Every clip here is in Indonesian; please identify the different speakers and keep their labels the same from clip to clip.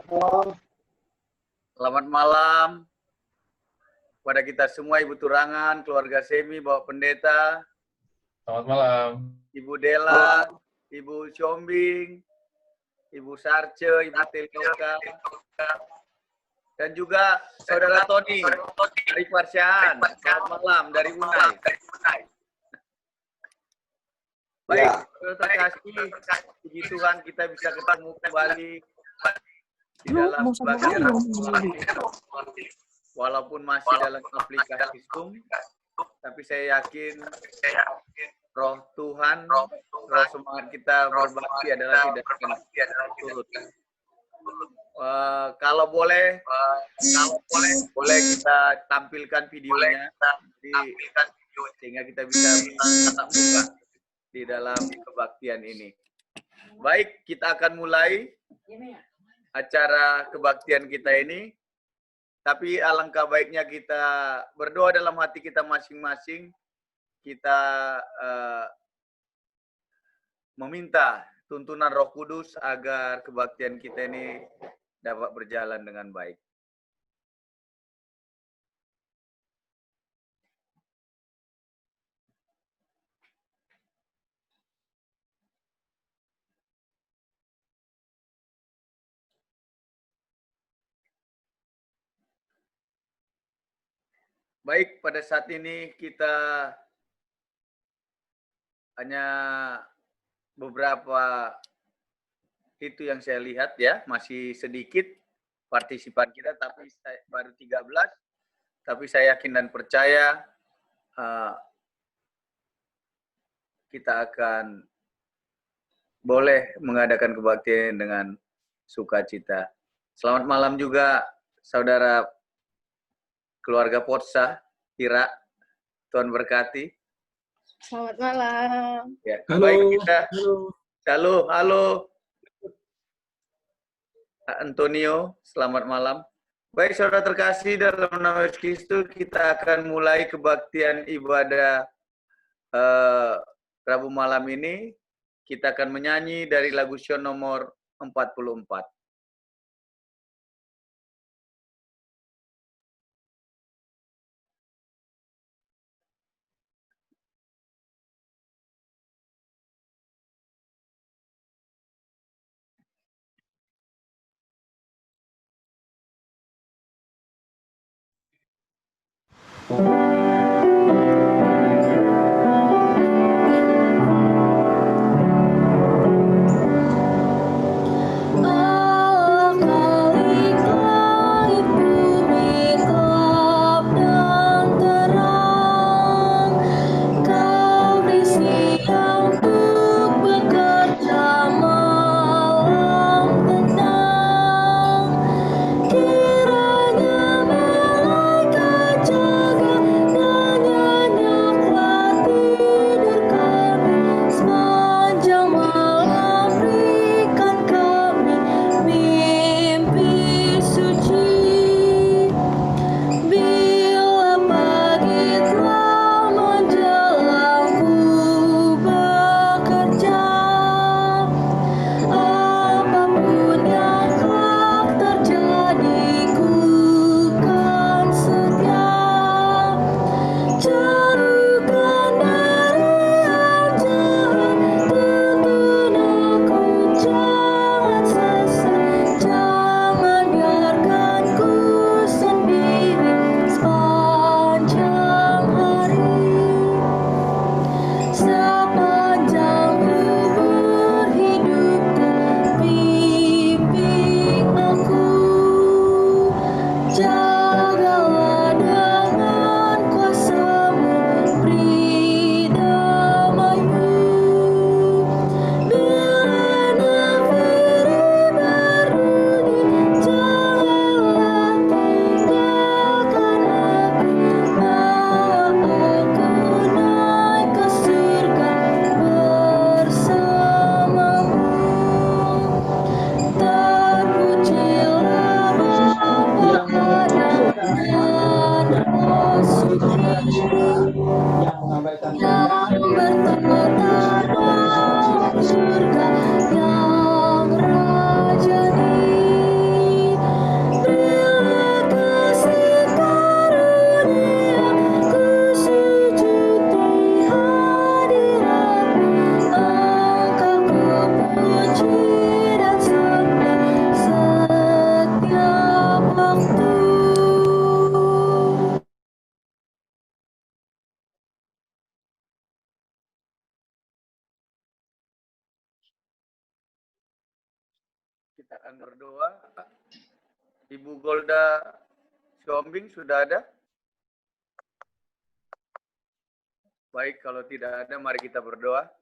Speaker 1: Selamat malam kepada kita semua, Ibu Turangan, keluarga Semi, Bapak Pendeta.
Speaker 2: Selamat malam.
Speaker 1: Ibu Dela, Ibu Combing, Ibu Sarce, Ibu Telioka, dan juga Saudara Tony dari Parsian. Selamat malam dari Unai. Baik, saudara terkasih, puji Tuhan kita bisa ketemu kembali di dalam bagian walaupun masih dalam aplikasi Zoom, tapi saya yakin roh Tuhan, roh semangat kita berbakti adalah tidak akan turut. Kalau boleh kita tampilkan videonya, sehingga kita bisa tatap muka di dalam kebaktian ini. Baik, kita akan mulai acara kebaktian kita ini. Tapi alangkah baiknya kita berdoa dalam hati kita masing-masing. Kita meminta tuntunan Roh Kudus agar kebaktian kita ini dapat berjalan dengan baik. Baik, pada saat ini kita hanya beberapa itu yang saya lihat ya, masih sedikit partisipan kita, tapi baru 13. Tapi saya yakin dan percaya kita akan boleh mengadakan kebaktian dengan sukacita. Selamat malam juga saudara keluarga Potsa, Kira, Tuhan berkati.
Speaker 3: Selamat malam.
Speaker 1: Ya,
Speaker 2: Halo.
Speaker 1: baik kita.
Speaker 2: Halo.
Speaker 1: Halo. Antonio, selamat malam. Baik saudara terkasih, dalam nama Yesus Kristus kita akan mulai kebaktian ibadah Rabu malam ini. Kita akan menyanyi dari lagu Sion nomor 44.
Speaker 4: Kiranya malaikat jaga
Speaker 1: akan berdoa. Ibu Golda Siombing sudah ada? Baik, kalau tidak ada, mari kita berdoa.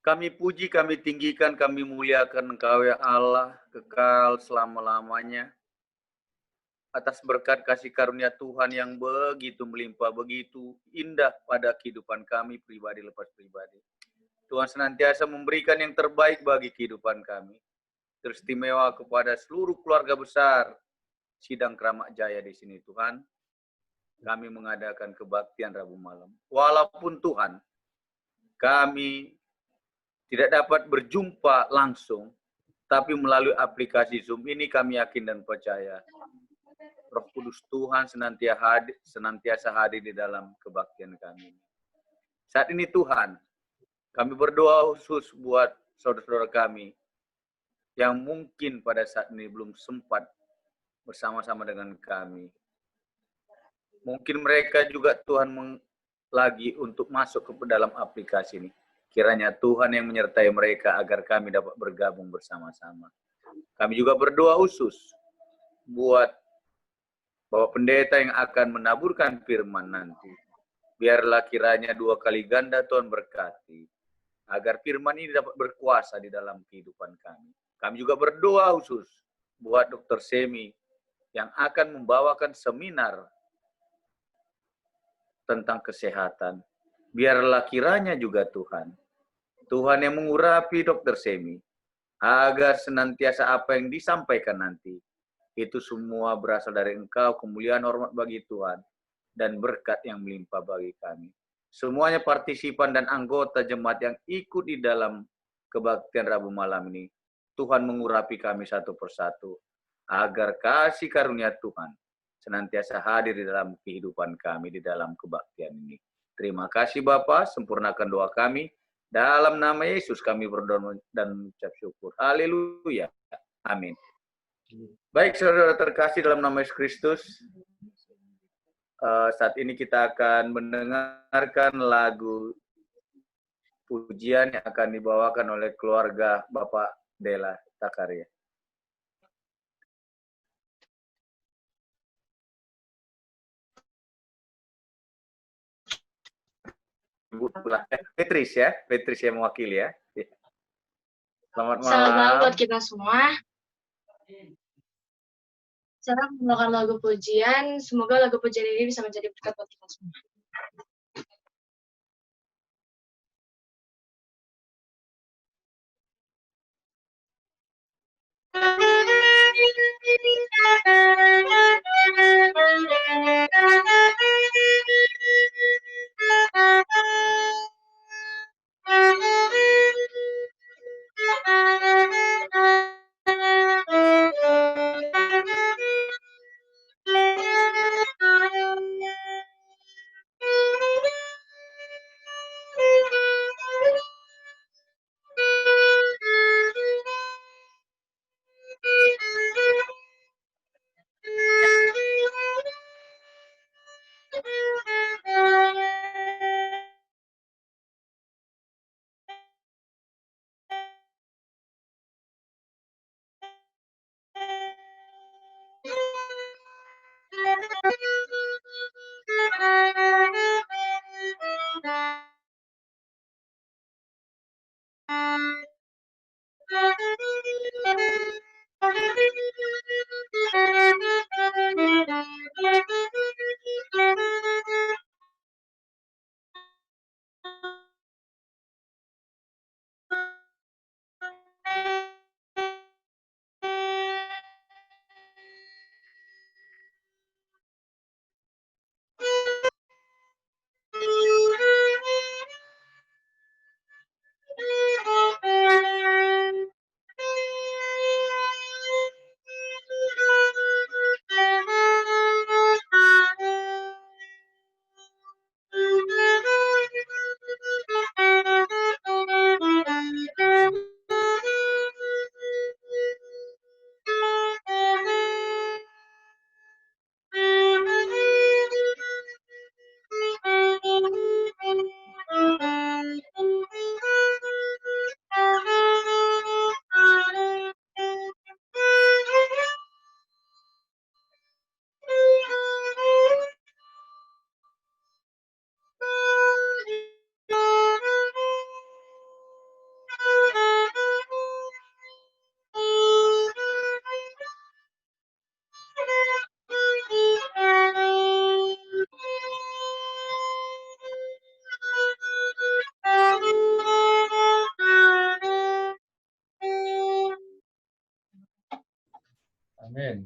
Speaker 1: Kami puji, kami tinggikan, kami muliakan Engkau ya Allah, kekal selama-lamanya. Atas berkat kasih karunia Tuhan yang begitu melimpah, begitu indah pada kehidupan kami pribadi lepas pribadi. Tuhan senantiasa memberikan yang terbaik bagi kehidupan kami. Teristimewa kepada seluruh keluarga besar Sidang Kramat Jaya di sini Tuhan. Kami mengadakan kebaktian Rabu malam. Walaupun Tuhan, kami tidak dapat berjumpa langsung, tapi melalui aplikasi Zoom ini kami yakin dan percaya Roh Kudus Tuhan senantiasa hadir di dalam kebaktian kami. Saat ini Tuhan, kami berdoa khusus buat saudara-saudara kami yang mungkin pada saat ini belum sempat bersama-sama dengan kami. Mungkin mereka juga Tuhan lagi untuk masuk ke dalam aplikasi ini. Kiranya Tuhan yang menyertai mereka agar kami dapat bergabung bersama-sama. Kami juga berdoa khusus buat Bapak Pendeta yang akan menaburkan firman nanti. Biarlah kiranya 2 kali ganda Tuhan berkati, agar firman ini dapat berkuasa di dalam kehidupan kami. Kami juga berdoa khusus buat Dr. Semi yang akan membawakan seminar tentang kesehatan. Biarlah kiranya juga Tuhan yang mengurapi Dr. Semi, agar senantiasa apa yang disampaikan nanti, itu semua berasal dari Engkau, kemuliaan hormat bagi Tuhan, dan berkat yang melimpah bagi kami. Semuanya partisipan dan anggota jemaat yang ikut di dalam kebaktian Rabu malam ini, Tuhan mengurapi kami satu persatu, agar kasih karunia Tuhan senantiasa hadir di dalam kehidupan kami, di dalam kebaktian ini. Terima kasih Bapa, sempurnakan doa kami. Dalam nama Yesus kami berdoa dan mengucap syukur. Haleluya. Amin. Baik saudara terkasih dalam nama Yesus Kristus, saat ini kita akan mendengarkan lagu pujian yang akan dibawakan oleh keluarga Bapak Dela Takaria. Petris ya, Petris yang mewakili ya. Selamat malam.
Speaker 4: Selamat malam buat kita semua. Saya membawakan lagu pujian. Semoga lagu pujian ini bisa menjadi berkat buat kita semua.
Speaker 2: Amin.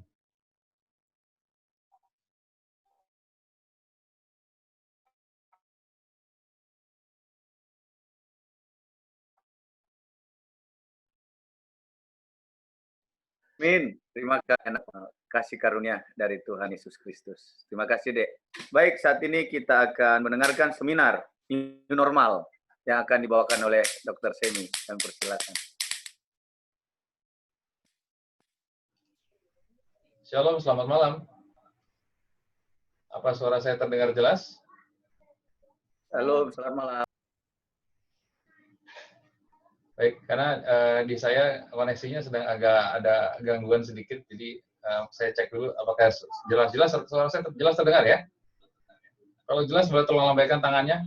Speaker 1: Amin. Terima kasih karunia dari Tuhan Yesus Kristus. Terima kasih, Dek. Baik, saat ini kita akan mendengarkan seminar New Normal yang akan dibawakan oleh Dr. Semi. Kami persilakan.
Speaker 2: Shalom, selamat malam. Apa suara saya terdengar jelas?
Speaker 1: Shalom, selamat malam.
Speaker 2: Baik, karena di saya koneksinya sedang agak ada gangguan sedikit, jadi saya cek dulu apakah jelas-jelas suara saya jelas terdengar ya. Kalau jelas boleh tolong lambaikan tangannya.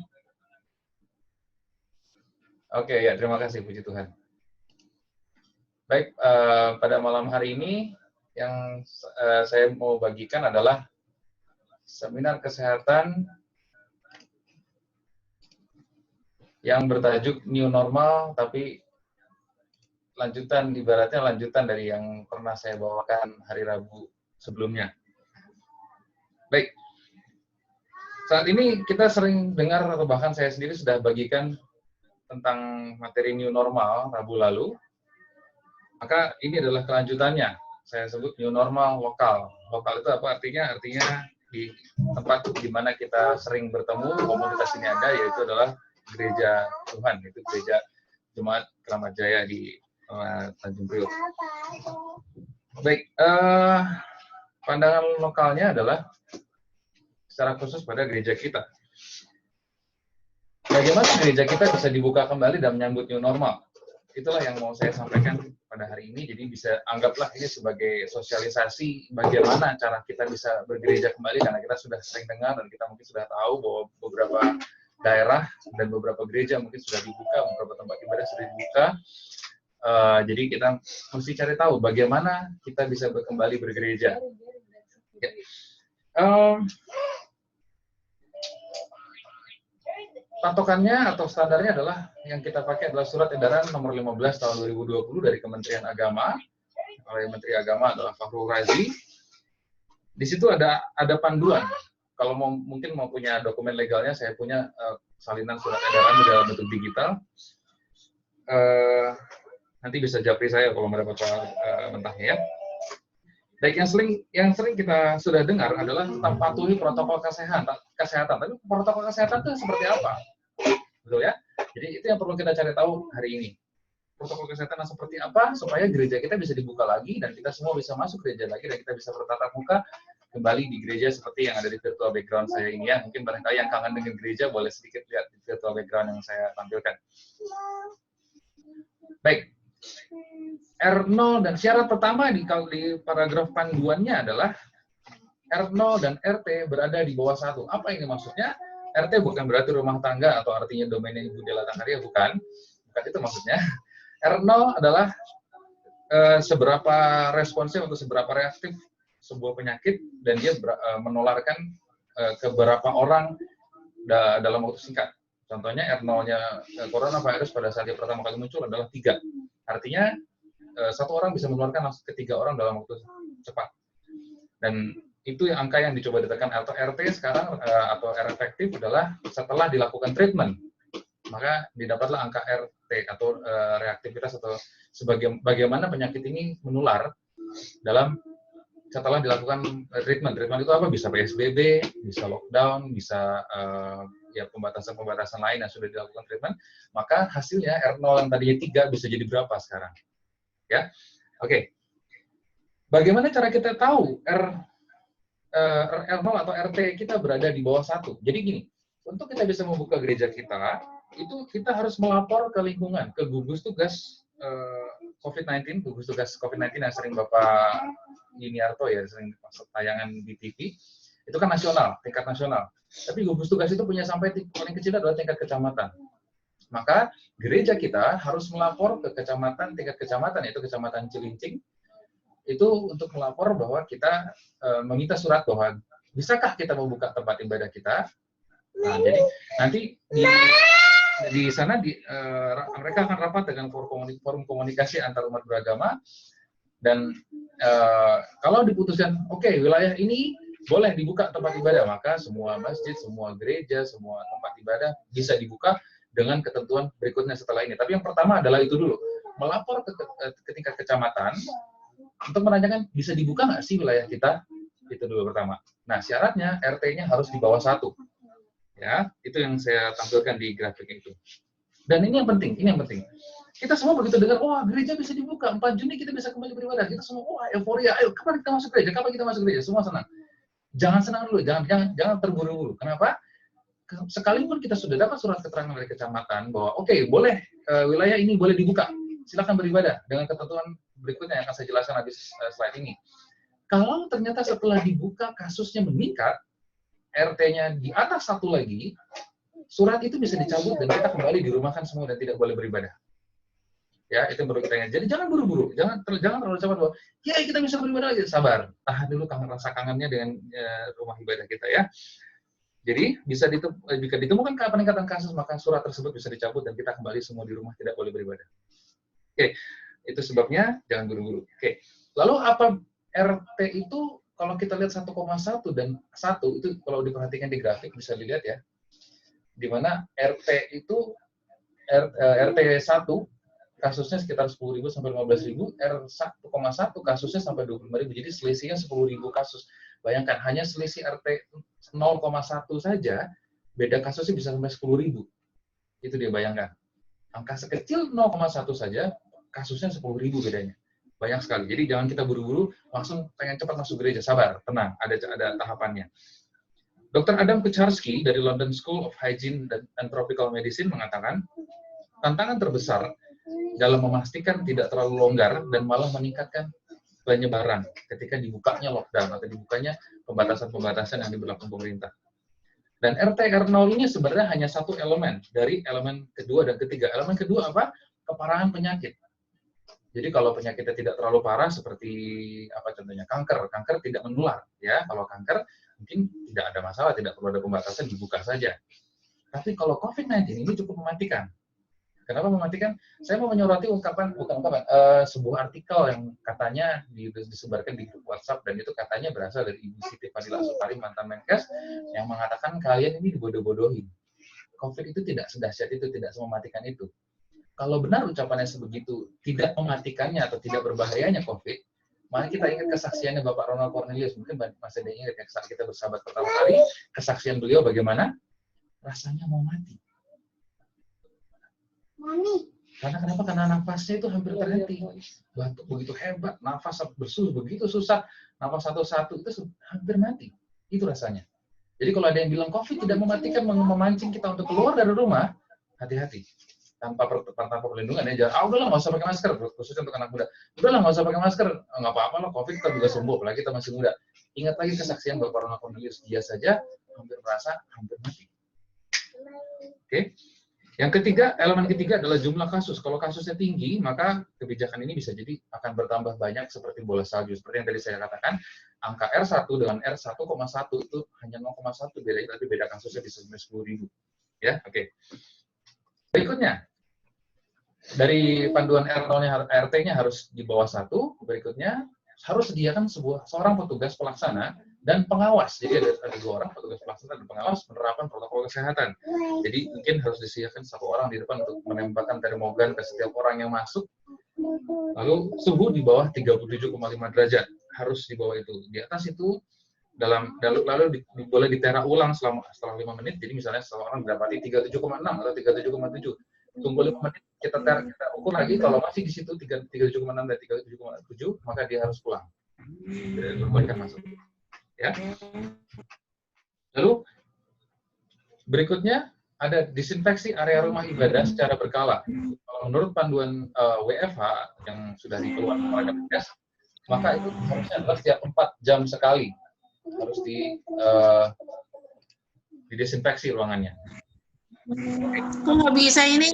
Speaker 2: Oke, ya terima kasih, puji Tuhan. Baik, pada malam hari ini yang saya mau bagikan adalah seminar kesehatan yang bertajuk New Normal, tapi ibaratnya lanjutan dari yang pernah saya bawakan hari Rabu sebelumnya. Baik, saat ini kita sering dengar, atau bahkan saya sendiri sudah bagikan tentang materi New Normal Rabu lalu, maka ini adalah kelanjutannya. Saya sebut New Normal lokal. Lokal itu apa artinya? Artinya di tempat di mana kita sering bertemu, komunitas ini ada, yaitu adalah gereja Tuhan, itu gereja Jemaat Keramat Jaya di Tanjung Priok. Baik, pandangan lokalnya adalah secara khusus pada gereja kita. Bagaimana gereja kita bisa dibuka kembali dan menyambut new normal? Itulah yang mau saya sampaikan pada hari ini. Jadi bisa anggaplah ini sebagai sosialisasi bagaimana cara kita bisa bergereja kembali, karena kita sudah sering dengar dan kita mungkin sudah tahu bahwa beberapa daerah dan beberapa gereja mungkin sudah dibuka, beberapa tempat ibadah sudah dibuka. Jadi kita mesti cari tahu bagaimana kita bisa kembali bergereja. Ya. Patokannya atau standarnya adalah yang kita pakai adalah Surat Edaran nomor 15 tahun 2020 dari Kementerian Agama. Oleh Menteri Agama adalah Fakhrul Razi. Di situ ada panduan. Kalau mungkin mau punya dokumen legalnya, saya punya salinan surat edaran dalam bentuk digital. Nanti bisa japri saya kalau mendapat mentahnya ya. Baik, yang sering kita sudah dengar adalah tentang patuhi protokol kesehatan. Tapi protokol kesehatan itu seperti apa? Betul ya? Jadi itu yang perlu kita cari tahu hari ini. Protokol kesehatan seperti apa supaya gereja kita bisa dibuka lagi dan kita semua bisa masuk gereja lagi dan kita bisa bertatap muka kembali di gereja seperti yang ada di virtual background saya ini ya. Mungkin barangkali yang kangen dengan gereja boleh sedikit lihat di virtual background yang saya tampilkan. Baik. R0 dan syarat pertama di paragraf panduannya adalah R0 dan RT berada di bawah 1. Apa ini maksudnya? RT bukan berarti rumah tangga atau artinya domainnya Ibu Dela Tangkarya, bukan itu maksudnya. R0 adalah seberapa responsif atau seberapa reaktif sebuah penyakit dan dia menularkan ke beberapa orang dalam waktu singkat. Contohnya R0-nya coronavirus pada saat dia pertama kali muncul adalah 3. Artinya satu orang bisa menularkan langsung ke 3 orang dalam waktu cepat. Dan itu angka yang dicoba ditekan. Atau RT sekarang atau R efektif adalah setelah dilakukan treatment, maka didapatlah angka RT atau reaktivitas atau bagaimana penyakit ini menular setelah dilakukan treatment. Treatment itu apa? Bisa PSBB, bisa lockdown, bisa ya pembatasan-pembatasan lain yang sudah dilakukan treatment. Maka hasilnya R0 yang tadinya 3 bisa jadi berapa sekarang? Ya, oke. Bagaimana cara kita tahu R0 atau RT kita berada di bawah 1? Jadi gini, untuk kita bisa membuka gereja kita, itu kita harus melapor ke lingkungan, ke gugus tugas COVID-19, gugus tugas COVID-19 yang sering Bapak Yuniarto ya, sering tayangan di TV, itu kan nasional, tingkat nasional. Tapi gugus tugas itu punya sampai paling kecil adalah tingkat kecamatan. Maka gereja kita harus melapor ke kecamatan, tingkat kecamatan, yaitu Kecamatan Cilincing, itu untuk melapor bahwa kita meminta surat bahwa bisakah kita membuka tempat ibadah kita. Nah, jadi nanti di sana mereka akan rapat dengan forum komunikasi antar umat beragama Dan kalau diputuskan, oke, wilayah ini boleh dibuka tempat ibadah, maka semua masjid, semua gereja, semua tempat ibadah bisa dibuka dengan ketentuan berikutnya setelah ini. Tapi yang pertama adalah itu dulu, melapor ke tingkat kecamatan untuk menanyakan bisa dibuka nggak sih wilayah kita, itu dulu pertama. Nah, syaratnya RT-nya harus di bawah 1. Ya, itu yang saya tampilkan di grafik itu. Dan ini yang penting, Kita semua begitu dengar, wah gereja bisa dibuka, 4 Juni kita bisa kembali beribadah. Kita semua, wah euforia, ayo kapan kita masuk gereja, semua senang. Jangan senang dulu, jangan terburu-buru. Kenapa? Sekalipun kita sudah dapat surat keterangan dari kecamatan bahwa oke, boleh wilayah ini boleh dibuka, silakan beribadah dengan ketentuan berikutnya yang akan saya jelaskan habis slide ini. Kalau ternyata setelah dibuka kasusnya meningkat, RT-nya di atas 1 lagi, surat itu bisa dicabut dan kita kembali dirumahkan semua dan tidak boleh beribadah. Ya, itu yang perlu kita ingat. Jadi jangan buru-buru, jangan terlalu cepat bahwa ya kita bisa beribadah lagi. Sabar, tahan dulu rasa kangennya dengan rumah ibadah kita ya. Jadi jika ditemukan peningkatan kasus, maka surat tersebut bisa dicabut dan kita kembali semua di rumah, tidak boleh beribadah. Oke, itu sebabnya jangan buru-buru. Oke, lalu apa RT itu? Kalau kita lihat 1,1 dan 1 itu kalau diperhatikan di grafik bisa dilihat ya, di mana RT itu RT 1 kasusnya sekitar 10.000 sampai 15.000, R1,1 kasusnya sampai 25.000, jadi selisihnya 10.000 kasus. Bayangkan, hanya selisih RT 0,1 saja, beda kasusnya bisa sampai 10.000. Itu dia, bayangkan. Angka sekecil 0,1 saja, kasusnya 10.000 bedanya. Banyak sekali. Jadi jangan kita buru-buru, langsung pengen cepat masuk gereja. Sabar, tenang, ada tahapannya. Dr. Adam Kucharski dari London School of Hygiene and Tropical Medicine mengatakan, tantangan terbesar dalam memastikan tidak terlalu longgar dan malah meningkatkan penyebaran ketika dibukanya lockdown atau dibukanya pembatasan-pembatasan yang diberlakukan pemerintah. Dan RT-R0 ini sebenarnya hanya satu elemen dari elemen kedua dan ketiga. Elemen kedua apa? Keparahan penyakit. Jadi kalau penyakitnya tidak terlalu parah seperti apa contohnya kanker tidak menular ya. Kalau kanker mungkin tidak ada masalah, tidak perlu ada pembatasan, dibuka saja. Tapi kalau COVID-19 ini cukup mematikan. Kenapa mematikan? Saya mau menyoroti sebuah artikel yang katanya disebarkan di grup WhatsApp dan itu katanya berasal dari Ibu Siti Fadila Supari, mantan Menkes, yang mengatakan kalian ini dibodoh-bodohin. COVID itu tidak sedahsyat itu, tidak semematikan itu. Kalau benar ucapannya sebegitu, tidak mematikannya atau tidak berbahayanya COVID, mari kita ingat kesaksiannya Bapak Ronald Cornelius. Mungkin masih ada yang ingat saat kita bersahabat pertama kali, kesaksian beliau bagaimana? Rasanya mau mati. Karena kenapa? Karena nafasnya itu hampir terhenti. Batuk begitu hebat, nafas bersuh begitu susah, nafas satu-satu itu hampir mati. Itu rasanya. Jadi kalau ada yang bilang COVID tidak mematikan, memancing kita untuk keluar dari rumah, hati-hati. Tanpa perlindungan ya, udahlah nggak usah pakai masker, khususnya untuk anak muda. Udahlah nggak usah pakai masker, nggak apa-apa lah, COVID kita juga sembuh, apalagi kita masih muda. Ingat lagi kesaksian Bapak Ronald Cornelius, dia saja hampir merasa hampir mati. Oke. Yang ketiga, elemen ketiga adalah jumlah kasus. Kalau kasusnya tinggi, maka kebijakan ini bisa jadi akan bertambah banyak seperti bola salju. Seperti yang tadi saya katakan, angka R1 dengan R1,1 itu hanya 0,1 beda, tapi beda kasusnya bisa sampai 10.000. Ya, oke. Berikutnya, dari panduan RT-nya harus di bawah 1. Berikutnya, harus sediakan seorang petugas pelaksana dan pengawas. Jadi ada 2 orang, petugas pelaksana dan pengawas penerapan protokol kesehatan. Jadi mungkin harus disediakan 1 orang di depan untuk menembakkan termogan ke setiap orang yang masuk. Lalu suhu di bawah 37,5 derajat, harus di bawah itu. Di atas itu lalu boleh ditera ulang setelah 5 menit. Jadi misalnya seseorang mendapati 37,6 atau 37,7. Tunggu 5 menit, kita ukur lagi, kalau masih di situ 37,6 dan 37,7, maka dia harus pulang. Jadi diperbolehkan masuk. Ya. Lalu berikutnya ada disinfeksi area rumah ibadah secara berkala. Kalau menurut panduan WFH yang sudah dikeluarkan oleh Kemenkes, maka itu harusnya adalah setiap 4 jam sekali harus didesinfeksi ruangannya.
Speaker 5: Kok nggak bisa ini?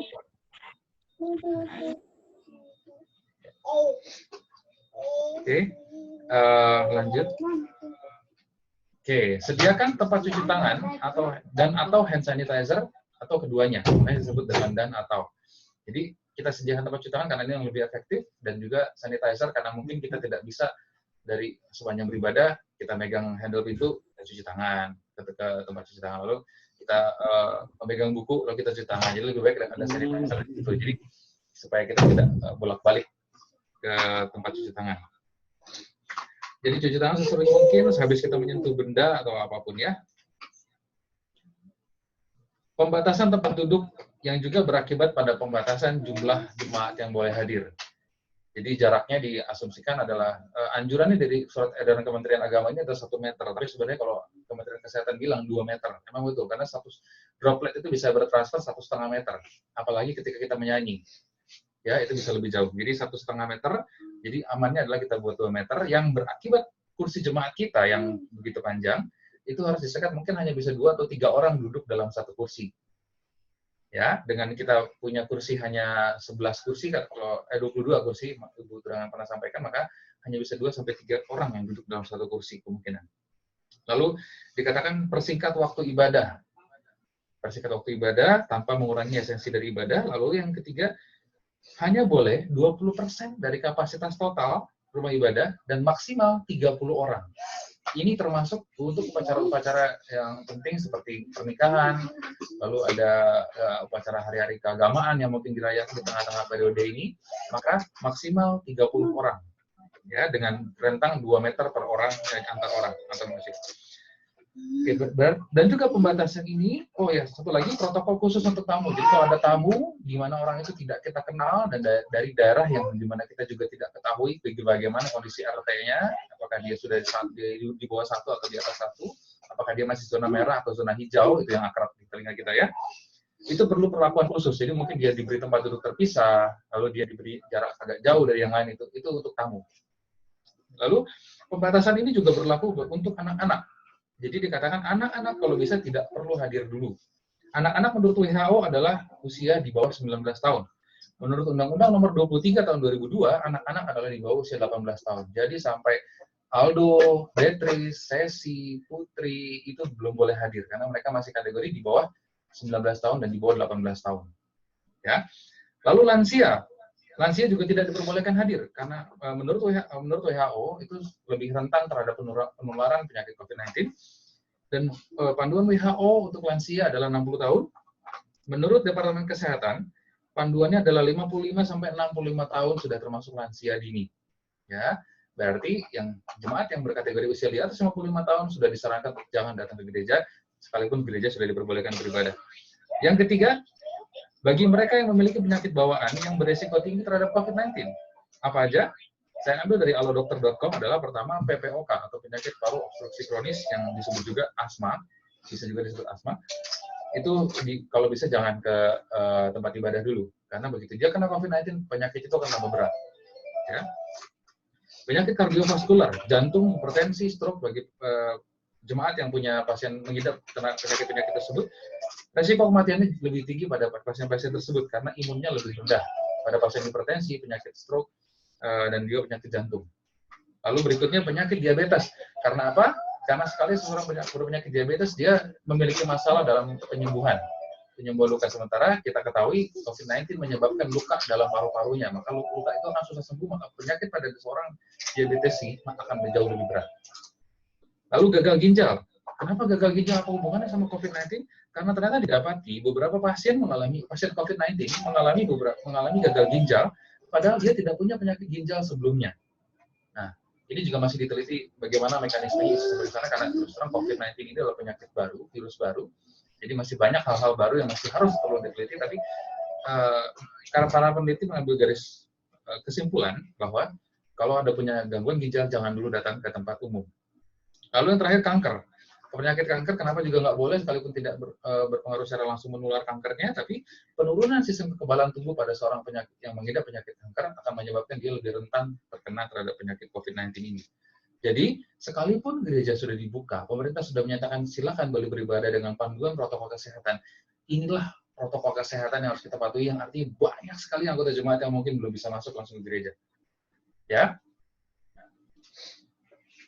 Speaker 2: Oke, lanjut. Oke, sediakan tempat cuci tangan atau hand sanitizer atau keduanya. Ini disebut dengan dan atau. Jadi kita sediakan tempat cuci tangan karena ini yang lebih efektif, dan juga sanitizer karena mungkin kita tidak bisa dari sepanjang beribadah kita megang handle pintu, kita cuci tangan ke tempat cuci tangan, lalu kita memegang buku lalu kita cuci tangan. Jadi lebih baik ada sanitizer gitu. Jadi supaya kita tidak bolak-balik ke tempat cuci tangan. Jadi cuci tangan sesering mungkin habis kita menyentuh benda atau apapun ya. Pembatasan tempat duduk yang juga berakibat pada pembatasan jumlah jemaat yang boleh hadir. Jadi jaraknya diasumsikan adalah anjurannya dari surat edaran Kementerian Agama ini adalah 1 meter. Tapi sebenarnya kalau Kementerian Kesehatan bilang 2 meter, memang betul karena satu droplet itu bisa bertransfer 1,5 meter. Apalagi ketika kita menyanyi, ya itu bisa lebih jauh. Jadi 1,5 meter. Jadi amannya adalah kita buat 2 meter yang berakibat kursi jemaat kita yang begitu panjang itu harus disekat mungkin hanya bisa 2 atau 3 orang duduk dalam satu kursi. Ya, dengan kita punya kursi hanya 11 kursi, kalau 22 kursi, Ibu Turangan pernah sampaikan, maka hanya bisa 2 sampai 3 orang yang duduk dalam satu kursi kemungkinan. Lalu dikatakan persingkat waktu ibadah. Persingkat waktu ibadah tanpa mengurangi esensi dari ibadah. Lalu yang ketiga, hanya boleh 20% dari kapasitas total rumah ibadah dan maksimal 30 orang. Ini termasuk untuk upacara-upacara yang penting seperti pernikahan, lalu ada upacara hari-hari keagamaan yang mungkin dirayakan di tengah-tengah periode ini, maka maksimal 30 orang. Ya, dengan rentang 2 meter per orang antar manusia. Oke, dan juga pembatasan ini, oh ya, satu lagi protokol khusus untuk tamu. Jadi kalau ada tamu di mana orang itu tidak kita kenal dan dari daerah yang di mana kita juga tidak ketahui bagaimana kondisi RT-nya, apakah dia sudah di bawah 1 atau di atas 1, apakah dia masih zona merah atau zona hijau, itu yang akrab di telinga kita ya. Itu perlu perlakuan khusus. Jadi mungkin dia diberi tempat duduk terpisah, lalu dia diberi jarak agak jauh dari yang lain, itu untuk tamu. Lalu pembatasan ini juga berlaku untuk anak-anak. Jadi dikatakan anak-anak kalau bisa tidak perlu hadir dulu. Anak-anak menurut WHO adalah usia di bawah 19 tahun. Menurut Undang-Undang Nomor 23 tahun 2002, anak-anak adalah di bawah usia 18 tahun. Jadi sampai Aldo, Beatrice, Sesi, Putri itu belum boleh hadir karena mereka masih kategori di bawah 19 tahun dan di bawah 18 tahun. Ya. Lalu lansia juga tidak diperbolehkan hadir karena menurut WHO itu lebih rentan terhadap penularan penyakit COVID-19 dan panduan WHO untuk lansia adalah 60 tahun. Menurut Departemen Kesehatan, panduannya adalah 55 sampai 65 tahun sudah termasuk lansia dini. Ya, berarti yang jemaat yang berkategori usia di atas 55 tahun sudah disarankan untuk jangan datang ke gereja sekalipun gereja sudah diperbolehkan beribadah. Yang ketiga, bagi mereka yang memiliki penyakit bawaan yang beresiko tinggi terhadap COVID-19, apa aja? Saya ambil dari alodokter.com adalah pertama PPOK atau penyakit paru obstruksi kronis yang disebut juga asma, bisa juga disebut asma. Itu kalau bisa jangan ke tempat ibadah dulu, karena begitu dia kena COVID-19 penyakit itu akan tambah berat. Ya. Penyakit kardiovaskular, jantung, hipertensi, stroke bagi jemaat yang punya pasien mengidap kena penyakit-penyakit tersebut, resiko kematiannya lebih tinggi pada pasien-pasien tersebut karena imunnya lebih rendah pada pasien hipertensi, penyakit stroke, dan juga penyakit jantung. Lalu berikutnya penyakit diabetes. Karena apa? Karena sekali seseorang berpenyakit diabetes, dia memiliki masalah dalam penyembuhan luka. Sementara kita ketahui COVID-19 menyebabkan luka dalam paru-parunya, maka luka itu akan susah sembuh, maka penyakit pada seorang diabetes akan jauh lebih berat. Lalu gagal ginjal. Kenapa gagal ginjal? Apa hubungannya sama COVID-19? Karena ternyata didapati beberapa pasien COVID-19 mengalami gagal ginjal, padahal dia tidak punya penyakit ginjal sebelumnya. Nah, ini juga masih diteliti bagaimana mekanismenya seperti sana karena terus terang COVID-19 ini adalah penyakit baru, virus baru. Jadi masih banyak hal-hal baru yang masih harus perlu diteliti. Tapi karena para peneliti mengambil garis kesimpulan bahwa kalau ada punya gangguan ginjal jangan dulu datang ke tempat umum. Lalu yang terakhir kanker. Penyakit kanker kenapa juga nggak boleh sekalipun tidak berpengaruh secara langsung menular kankernya, tapi penurunan sistem kekebalan tubuh pada seorang penyakit yang mengidap penyakit kanker akan menyebabkan dia lebih rentan terkena terhadap penyakit COVID-19 ini. Jadi, sekalipun gereja sudah dibuka, pemerintah sudah menyatakan silakan boleh beribadah dengan panduan protokol kesehatan. Inilah protokol kesehatan yang harus kita patuhi, yang artinya banyak sekali anggota jemaat yang mungkin belum bisa masuk langsung ke gereja. Ya.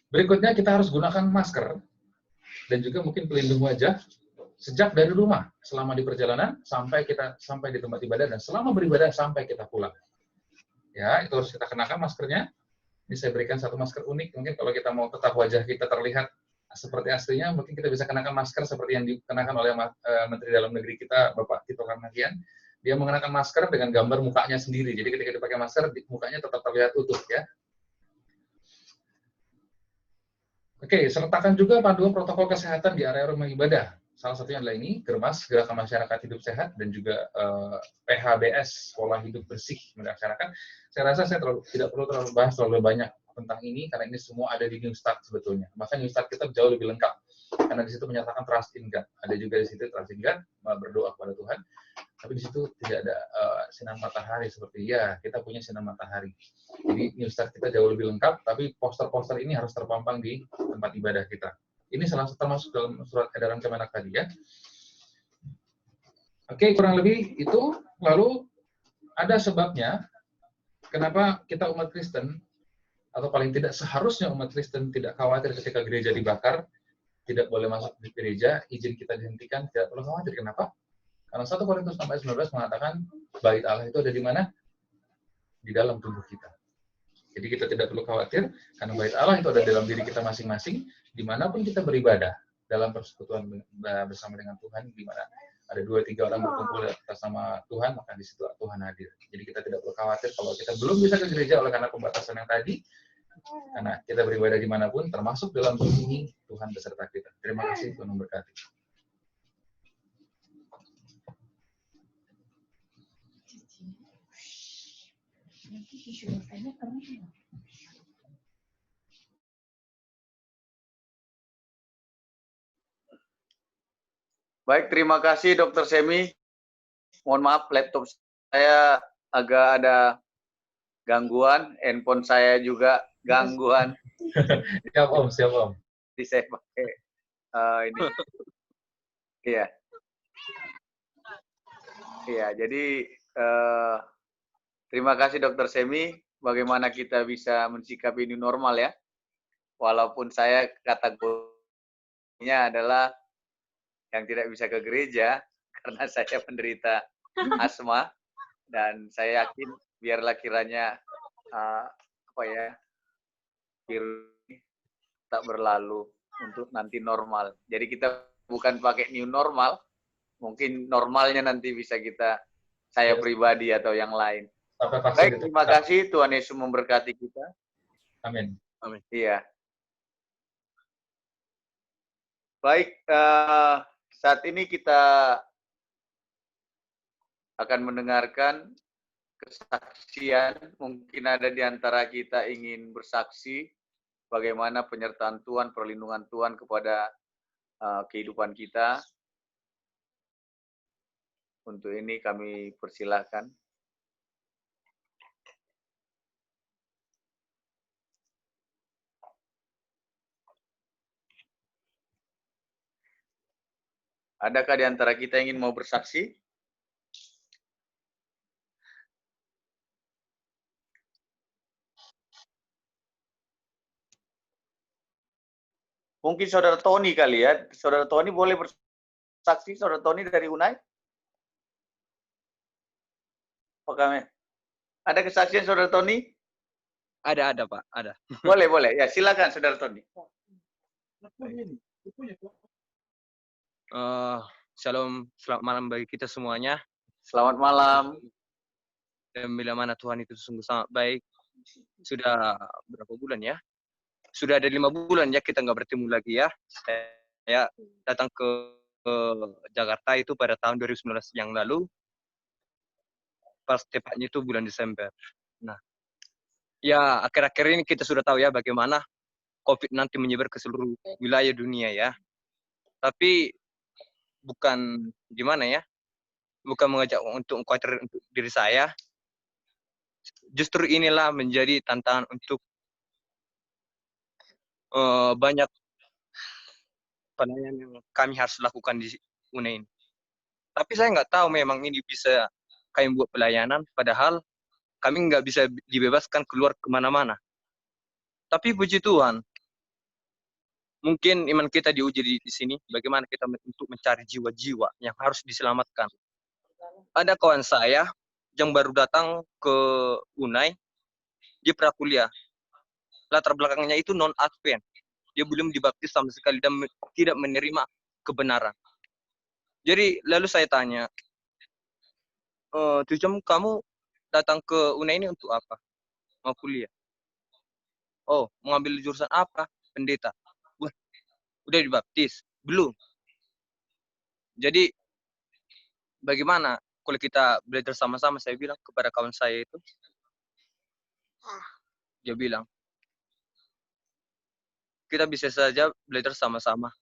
Speaker 2: Berikutnya kita harus gunakan masker dan juga mungkin pelindung wajah sejak dari rumah, selama di perjalanan, sampai di tempat ibadah, dan selama beribadah sampai kita pulang. Ya, itu harus kita kenakan maskernya. Ini saya berikan satu masker unik. Mungkin kalau kita mau tetap wajah kita terlihat seperti aslinya, mungkin kita bisa kenakan masker seperti yang dikenakan oleh Menteri Dalam Negeri kita, Bapak Tito Karnavian. Dia mengenakan masker dengan gambar mukanya sendiri. Jadi ketika dipakai masker, mukanya tetap terlihat utuh, ya. Oke, sertakan juga panduan protokol kesehatan di area rumah ibadah. Salah satunya adalah ini, Germas, Gerakan Masyarakat Hidup Sehat, dan juga PHBS, Pola Hidup Bersih Masyarakat. Saya rasa saya tidak perlu terlalu bahas terlalu banyak tentang ini, karena ini semua ada di New Start sebetulnya. Bahkan New Start kita jauh lebih lengkap, karena di situ menyatakan trust in God. Ada juga di situ trust in God, berdoa kepada Tuhan. Tapi di situ tidak ada sinar matahari seperti kita punya sinar matahari. Jadi New Start kita jauh lebih lengkap, tapi poster-poster ini harus terpampang di tempat ibadah kita. Ini salah satu termasuk dalam surat edaran Kemenak tadi, ya. Oke, kurang lebih itu. Lalu ada sebabnya kenapa kita umat Kristen, atau paling tidak seharusnya umat Kristen tidak khawatir ketika gereja dibakar, tidak boleh masuk di gereja, izin kita dihentikan, tidak perlu khawatir. Kenapa? Karena 1 Korintus 19 mengatakan bait Allah itu ada di mana? Di dalam tubuh kita. Jadi kita tidak perlu khawatir, karena bait Allah itu ada dalam diri kita masing-masing, dimanapun kita beribadah, dalam persekutuan bersama dengan Tuhan, di mana ada 2-3 orang berkumpul atas nama Tuhan, maka di situ Tuhan hadir. Jadi kita tidak perlu khawatir kalau kita belum bisa ke gereja oleh karena pembatasan yang tadi, karena kita beribadah dimanapun, termasuk dalam tubuh ini, Tuhan beserta kita. Terima kasih, Tuhan memberkati.
Speaker 1: Baik, terima kasih Dr. Semi. Mohon maaf, laptop saya agak ada gangguan, handphone saya juga gangguan.
Speaker 2: Siap Om, siap Om.
Speaker 1: Jadi saya pakai ini. Iya. Iya, jadi terima kasih Dr. Semi. Bagaimana kita bisa mensikapi new normal, ya. Walaupun saya kategorinya adalah yang tidak bisa ke gereja karena saya penderita asma, dan saya yakin biarlah kiranya virus tak berlalu untuk nanti normal. Jadi kita bukan pakai new normal, mungkin normalnya nanti bisa saya pribadi atau yang lain. Baik, terima kasih. Tuhan Yesus memberkati kita.
Speaker 2: Amin.
Speaker 1: Amin. Iya. Baik, saat ini kita akan mendengarkan kesaksian. Mungkin ada di antara kita ingin bersaksi bagaimana penyertaan Tuhan, perlindungan Tuhan kepada kehidupan kita. Untuk ini kami persilahkan. Adakah di antara kita yang ingin mau bersaksi? Mungkin Saudara Tony kali, ya. Saudara Tony boleh bersaksi, Saudara Tony dari Unai? Apakah ada kesaksian Saudara Tony?
Speaker 6: Ada Pak, ada.
Speaker 1: Boleh. Ya, silakan Saudara Tony.
Speaker 6: Shalom, selamat malam bagi kita semuanya.
Speaker 1: Selamat malam.
Speaker 6: Dan bila mana Tuhan itu sungguh sangat baik. Sudah berapa bulan ya? Sudah ada 5 bulan ya kita nggak bertemu lagi ya. Saya datang ke Jakarta itu pada tahun 2019 yang lalu. Pas tepatnya itu bulan Desember. Nah, ya akhir-akhir ini kita sudah tahu ya bagaimana COVID nanti menyebar ke seluruh wilayah dunia ya. Tapi bukan gimana ya, bukan mengajak untuk khawatir untuk diri saya. Justru inilah menjadi tantangan untuk banyak pelayanan yang kami harus lakukan di UNE ini. Tapi saya nggak tahu memang ini bisa kami buat pelayanan, padahal kami nggak bisa dibebaskan keluar kemana-mana. Tapi puji Tuhan, Mungkin iman kita diuji di sini, bagaimana kita untuk mencari jiwa-jiwa yang harus diselamatkan. Ada kawan saya yang baru datang ke Unai, dia prakuliah. Latar belakangnya itu non-Advent. Dia belum dibaptis sama sekali dan tidak menerima kebenaran. Jadi lalu saya tanya, Tujam, kamu datang ke Unai ini untuk apa? Mau kuliah? Oh, mengambil jurusan apa? Pendeta. Wah, udah dibaptis? Belum. Jadi bagaimana kalau kita belajar sama-sama? Saya bilang kepada kawan saya itu, dia bilang, kita bisa saja belajar sama-sama,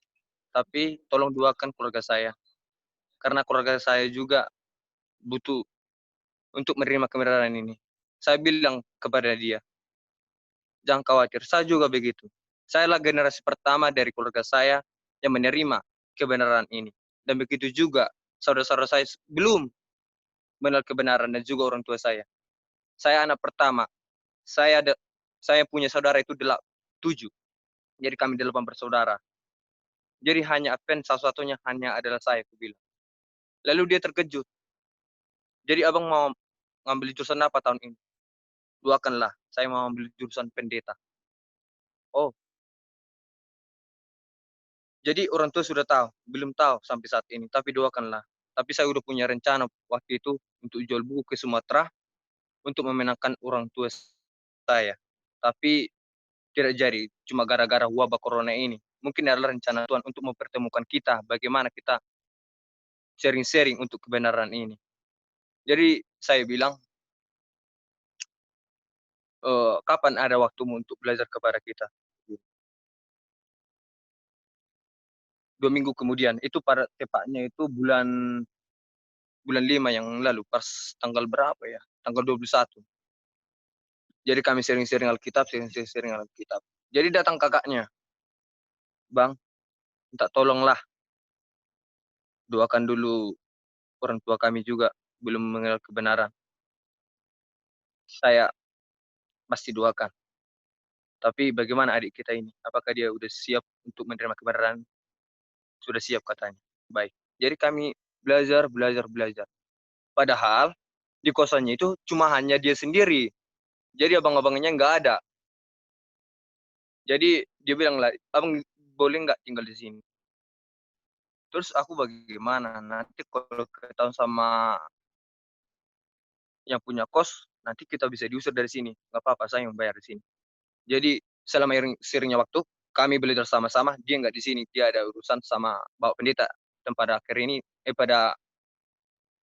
Speaker 6: tapi tolong doakan keluarga saya. Karena keluarga saya juga butuh untuk menerima kebenaran ini. Saya bilang kepada dia, jangan khawatir, saya juga begitu. Saya adalah generasi pertama dari keluarga saya yang menerima kebenaran ini. Dan begitu juga saudara-saudara saya belum mengenal kebenaran dan juga orang tua saya. Saya anak pertama. Saya punya saudara itu 7. Jadi kami 8 bersaudara. Jadi hanya Advent satu-satunya hanya adalah saya, aku bilang. Lalu dia terkejut. Jadi abang mau ngambil jurusan apa tahun ini? Doakanlah, saya mau ambil jurusan pendeta. Oh, jadi orang tua sudah tahu, belum tahu sampai saat ini, tapi doakanlah. Tapi saya udah punya rencana waktu itu untuk jual buku ke Sumatera untuk memenangkan orang tua saya. Tapi tidak jadi, cuma gara-gara wabah corona ini. Mungkin adalah rencana Tuhan untuk mempertemukan kita, bagaimana kita sharing-sharing untuk kebenaran ini. Jadi saya bilang, kapan ada waktumu untuk belajar kepada kita? 2 minggu kemudian, itu pada tepatnya itu bulan 5 yang lalu, pas tanggal berapa ya? Tanggal 21. Jadi kami sering-sering Alkitab. Jadi datang kakaknya, Bang, minta tolonglah, doakan dulu orang tua kami juga, belum mengenal kebenaran. Saya pasti doakan. Tapi bagaimana adik kita ini? Apakah dia udah siap untuk menerima kebenaran? Sudah siap katanya. Baik. Jadi kami belajar. Padahal di kosannya itu cuma hanya dia sendiri. Jadi abang-abangnya nggak ada. Jadi dia bilang lah, abang boleh nggak tinggal di sini? Terus aku bagaimana? Nanti kalau ketahuan sama yang punya kos, nanti kita bisa diusir dari sini. Nggak apa-apa, saya yang bayar di sini. Jadi selama seringnya waktu, kami belajar sama-sama, dia nggak di sini. Dia ada urusan sama Bapak Pendeta. Dan pada akhir ini, pada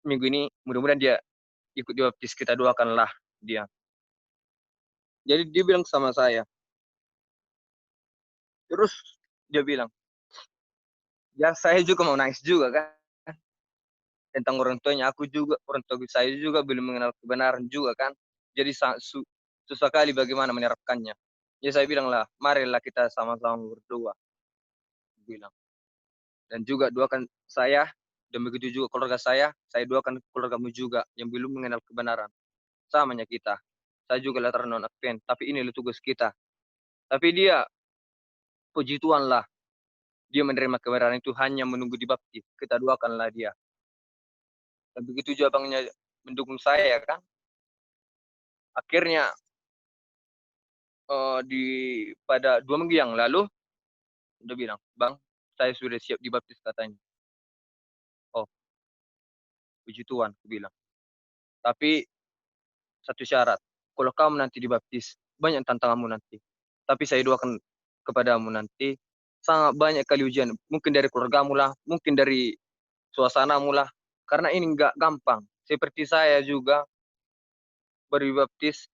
Speaker 6: minggu ini, mudah-mudahan dia ikut dibaptis, kita doakanlah dia. Jadi dia bilang sama saya. Terus dia bilang, ya saya juga mau nangis juga kan. Tentang orang tuanya, orang tua saya juga belum mengenal kebenaran juga kan. Jadi susah kali bagaimana menerapkannya. Ya saya bilang lah, marilah kita sama-sama berdoa. Bilang. Dan juga doakan saya, dan begitu juga keluarga saya doakan keluargamu juga yang belum mengenal kebenaran. Samanya kita. Saya juga latar non-Advent, tapi ini tugas kita. Tapi dia, puji Tuhan lah, dia menerima kebenaran itu hanya menunggu dibaptis. Kita doakanlah dia. Dan begitu juga abangnya mendukung saya kan. Akhirnya pada 2 minggu yang lalu, dia bilang, Bang, saya sudah siap dibaptis katanya. Oh, puji Tuhan, aku bilang. Tapi satu syarat, kalau kamu nanti dibaptis, banyak tantanganmu nanti. Tapi saya doakan kepadamu nanti, sangat banyak kali ujian. Mungkin dari keluargamu lah, mungkin dari suasanamu lah. Karena ini nggak gampang. Seperti saya juga, baru dibaptis,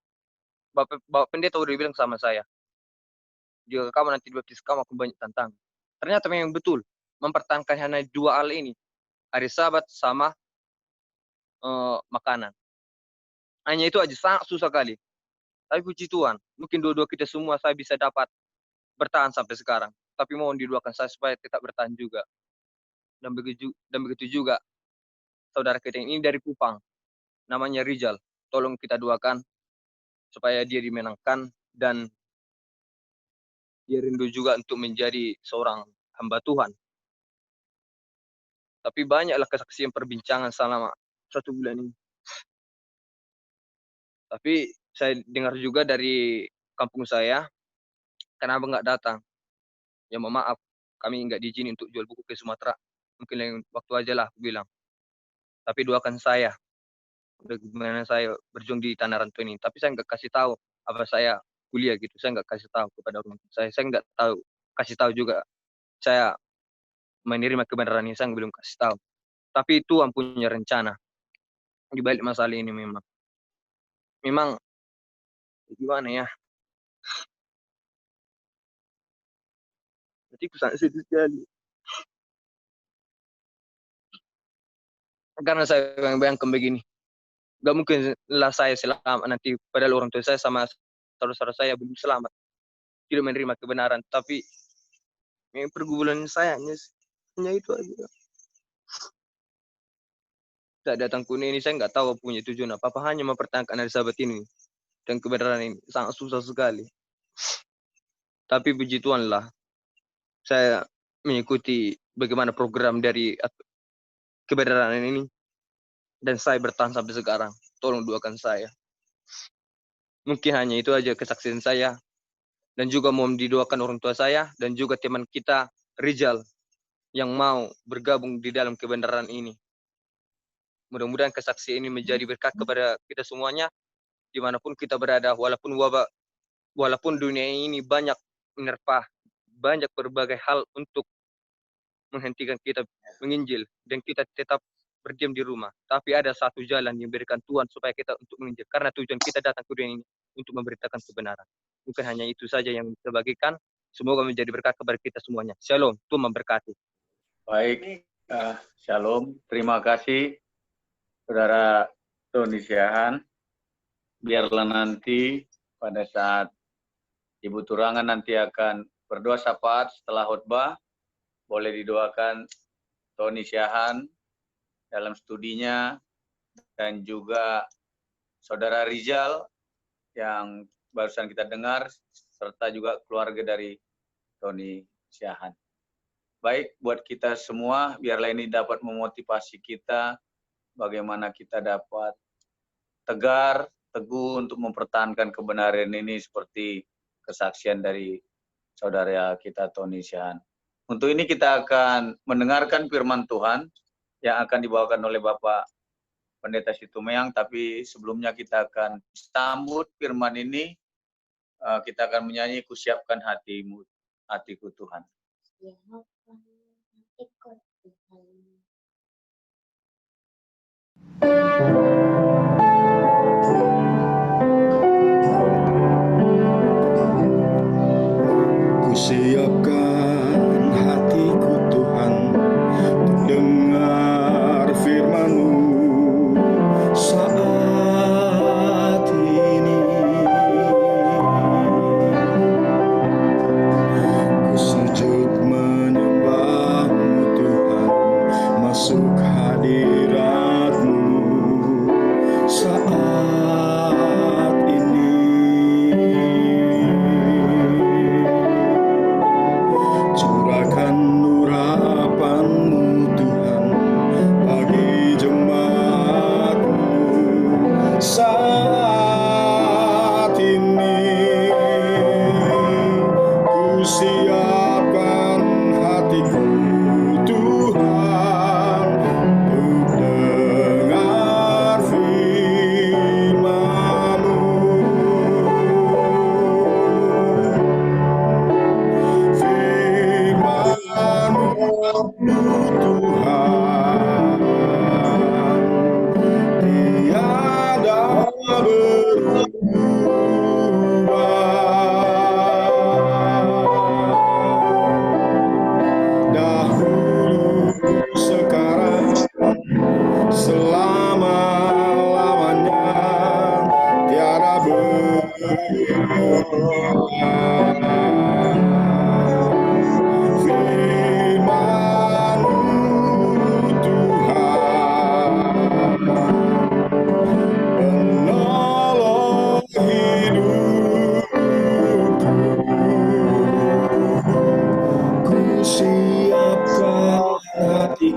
Speaker 6: Bapak Pendeta udah bilang sama saya, jika kamu nanti dibaptis, kamu akan banyak tantangan. Ternyata memang betul, mempertahankan hanya 2 hal ini, hari Sabat sama makanan. Hanya itu aja, sangat susah kali. Tapi puji Tuhan, mungkin dua-dua kita semua saya bisa dapat bertahan sampai sekarang. Tapi mohon didoakan saya supaya tetap bertahan juga. Dan begitu juga saudara kita ini dari Kupang, namanya Rizal. Tolong kita doakan supaya dia dimenangkan dan dia rindu juga untuk menjadi seorang hamba Tuhan. Tapi banyaklah kesaksian perbincangan selama 1 bulan ini. Tapi saya dengar juga dari kampung saya, kenapa nggak datang? Ya mohon maaf, kami nggak diizinin untuk jual buku ke Sumatera. Mungkin lain waktu aja lah, aku bilang. Tapi doakan saya, bagaimana saya berjuang di tanah rantau ini. Tapi saya nggak kasih tahu apa saya kuliah gitu. Saya nggak kasih tahu kepada orang tua saya. Saya nggak tahu, kasih tahu juga saya menerima kebenaran ini. Saya belum kasih tahu. Tapi Tuhan punya rencana di balik masalah ini memang. Memang gimana ya? Hatiku sangat sedih sekali. Karena saya bayangkan begini. Gak mungkin lah saya selamat nanti padahal orang tua saya sama saudara saya belum selamat. Tidak menerima kebenaran. Tapi yang pergumulan saya hanya itu aja. Saya datang ke ini saya nggak tahu punya tujuan apa-apa. Hanya mempertahankan hari Sabat ini. Dan kebenaran ini sangat susah sekali. Tapi puji Tuhan lah. Saya mengikuti bagaimana program dari kebenaran ini. Dan saya bertahan sampai sekarang. Tolong doakan saya. Mungkin hanya itu aja kesaksian saya. Dan juga mau didoakan orang tua saya. Dan juga teman kita, Rizal. Yang mau bergabung di dalam kebenaran ini. Mudah-mudahan kesaksian ini menjadi berkat kepada kita semuanya. Dimanapun kita berada. Walaupun dunia ini banyak menerpa. Banyak berbagai hal untuk menghentikan kita menginjil. Dan kita tetap berdiam di rumah. Tapi ada satu jalan yang diberikan Tuhan supaya kita untuk menginjil. Karena tujuan kita datang ke dunia ini untuk memberitakan kebenaran. Bukan hanya itu saja yang kita bagikan. Semoga menjadi berkat kepada kita semuanya. Shalom. Tuhan memberkati.
Speaker 1: Baik, shalom. Terima kasih, Saudara Tony Siahaan. Biarlah nanti pada saat Ibu Turangan nanti akan berdoa syafaat setelah khotbah, boleh didoakan Tony Siahaan dalam studinya, dan juga Saudara Rizal yang barusan kita dengar, serta juga keluarga dari Tony Siahaan. Baik, buat kita semua, biarlah ini dapat memotivasi kita, bagaimana kita dapat tegar, teguh untuk mempertahankan kebenaran ini seperti kesaksian dari saudara kita Tony Siahaan. Untuk ini kita akan mendengarkan firman Tuhan yang akan dibawakan oleh Bapak Pendeta Situmeang, tapi sebelumnya kita akan sambut firman ini, kita akan menyanyi Kusiapkan Hatimu, Hatiku Tuhan.
Speaker 7: Kusiapkan hatiku Tuhan untuk dengar firman-Mu saat ini. Ku sujud menyembah-Mu Tuhan, masuk hadirat-Mu saat ini.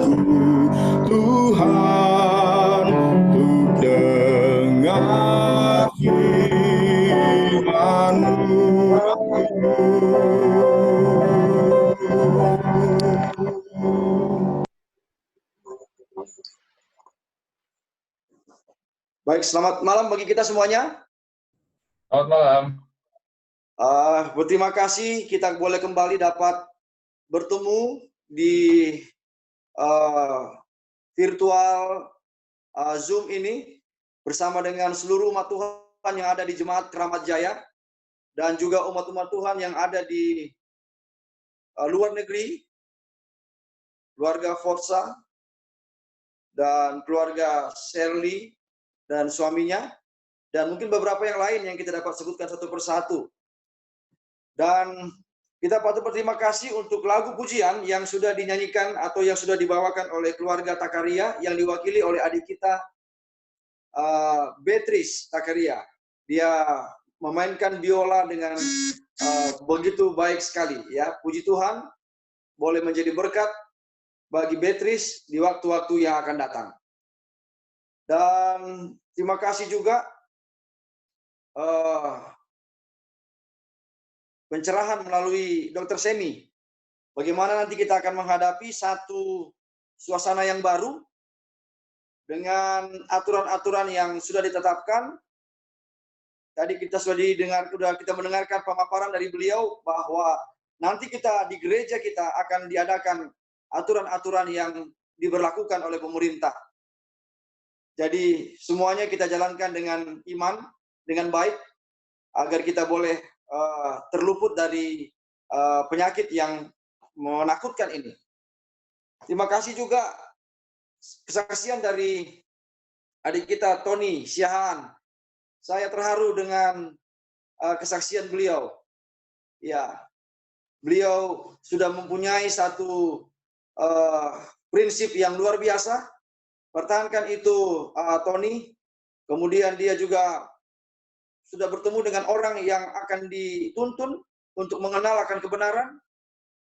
Speaker 7: hatiku Tuhan untuk dengar firman-Mu.
Speaker 8: Baik, selamat malam bagi kita semuanya.
Speaker 2: Selamat malam.
Speaker 8: Berterima kasih kita boleh kembali dapat bertemu di virtual Zoom ini bersama dengan seluruh umat Tuhan yang ada di Jemaat Keramat Jaya dan juga umat-umat Tuhan yang ada di luar negeri, keluarga Forza dan keluarga Shirley dan suaminya, dan mungkin beberapa yang lain yang kita dapat sebutkan satu persatu. Dan kita patut berterima kasih untuk lagu pujian yang sudah dinyanyikan atau yang sudah dibawakan oleh keluarga Takaria yang diwakili oleh adik kita Beatrice Takaria. Dia memainkan biola dengan begitu baik sekali, ya. Puji Tuhan, boleh menjadi berkat bagi Beatrice di waktu-waktu yang akan datang. Dan terima kasih juga pencerahan melalui Dr. Semi. Bagaimana nanti kita akan menghadapi satu suasana yang baru dengan aturan-aturan yang sudah ditetapkan. Tadi kita sudah kita mendengarkan pemaparan dari beliau bahwa nanti kita di gereja kita akan diadakan aturan-aturan yang diberlakukan oleh pemerintah. Jadi semuanya kita jalankan dengan iman, dengan baik, agar kita boleh terluput dari penyakit yang menakutkan ini. Terima kasih juga kesaksian dari adik kita Tony Siahaan. Saya terharu dengan kesaksian beliau. Ya, beliau sudah mempunyai satu prinsip yang luar biasa. Pertahankan itu Tony. Kemudian dia juga sudah bertemu dengan orang yang akan dituntun untuk mengenal akan kebenaran.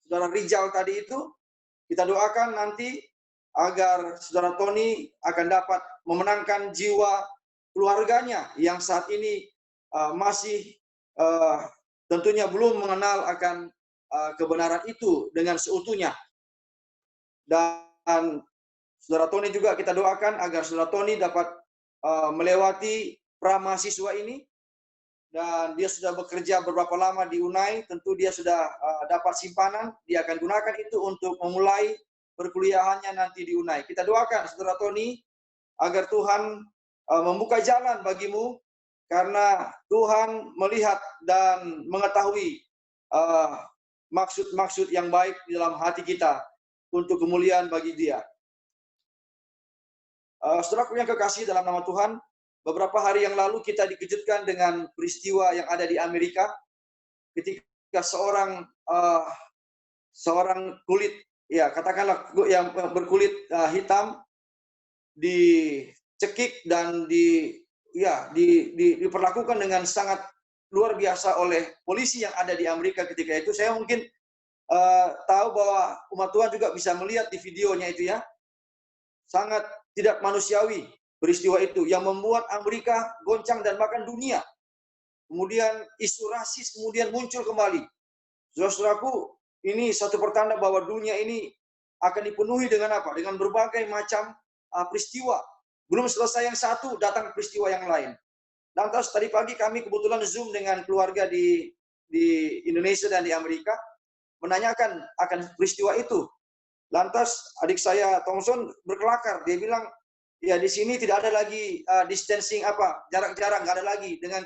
Speaker 8: Saudara Rijal tadi itu, kita doakan nanti agar saudara Tony akan dapat memenangkan jiwa keluarganya yang saat ini masih tentunya belum mengenal akan kebenaran itu dengan seutuhnya. Dan saudara Tony juga kita doakan agar saudara Tony dapat melewati pra-mahasiswa ini. Dan dia sudah bekerja beberapa lama di UNAI, tentu dia sudah dapat simpanan, dia akan gunakan itu untuk memulai perkuliahannya nanti di UNAI. Kita doakan saudara Tony agar Tuhan membuka jalan bagimu, karena Tuhan melihat dan mengetahui maksud-maksud yang baik di dalam hati kita untuk kemuliaan bagi dia. Saudaraku yang kekasih dalam nama Tuhan, beberapa hari yang lalu kita dikejutkan dengan peristiwa yang ada di Amerika ketika seorang kulit, ya katakanlah yang berkulit hitam dicekik dan diperlakukan dengan sangat luar biasa oleh polisi yang ada di Amerika ketika itu. Saya mungkin tahu bahwa umat Tuhan juga bisa melihat di videonya itu, ya. Sangat tidak manusiawi peristiwa itu yang membuat Amerika goncang dan bahkan dunia. Kemudian isu rasis kemudian muncul kembali. Saudara-saudaraku, ini satu pertanda bahwa dunia ini akan dipenuhi dengan apa? Dengan berbagai macam peristiwa. Belum selesai yang satu, datang peristiwa yang lain. Lantas tadi pagi kami kebetulan Zoom dengan keluarga di Indonesia dan di Amerika, menanyakan akan peristiwa itu. Lantas adik saya Thompson berkelakar, dia bilang, ya di sini tidak ada lagi distancing jarak-jarak, nggak ada lagi dengan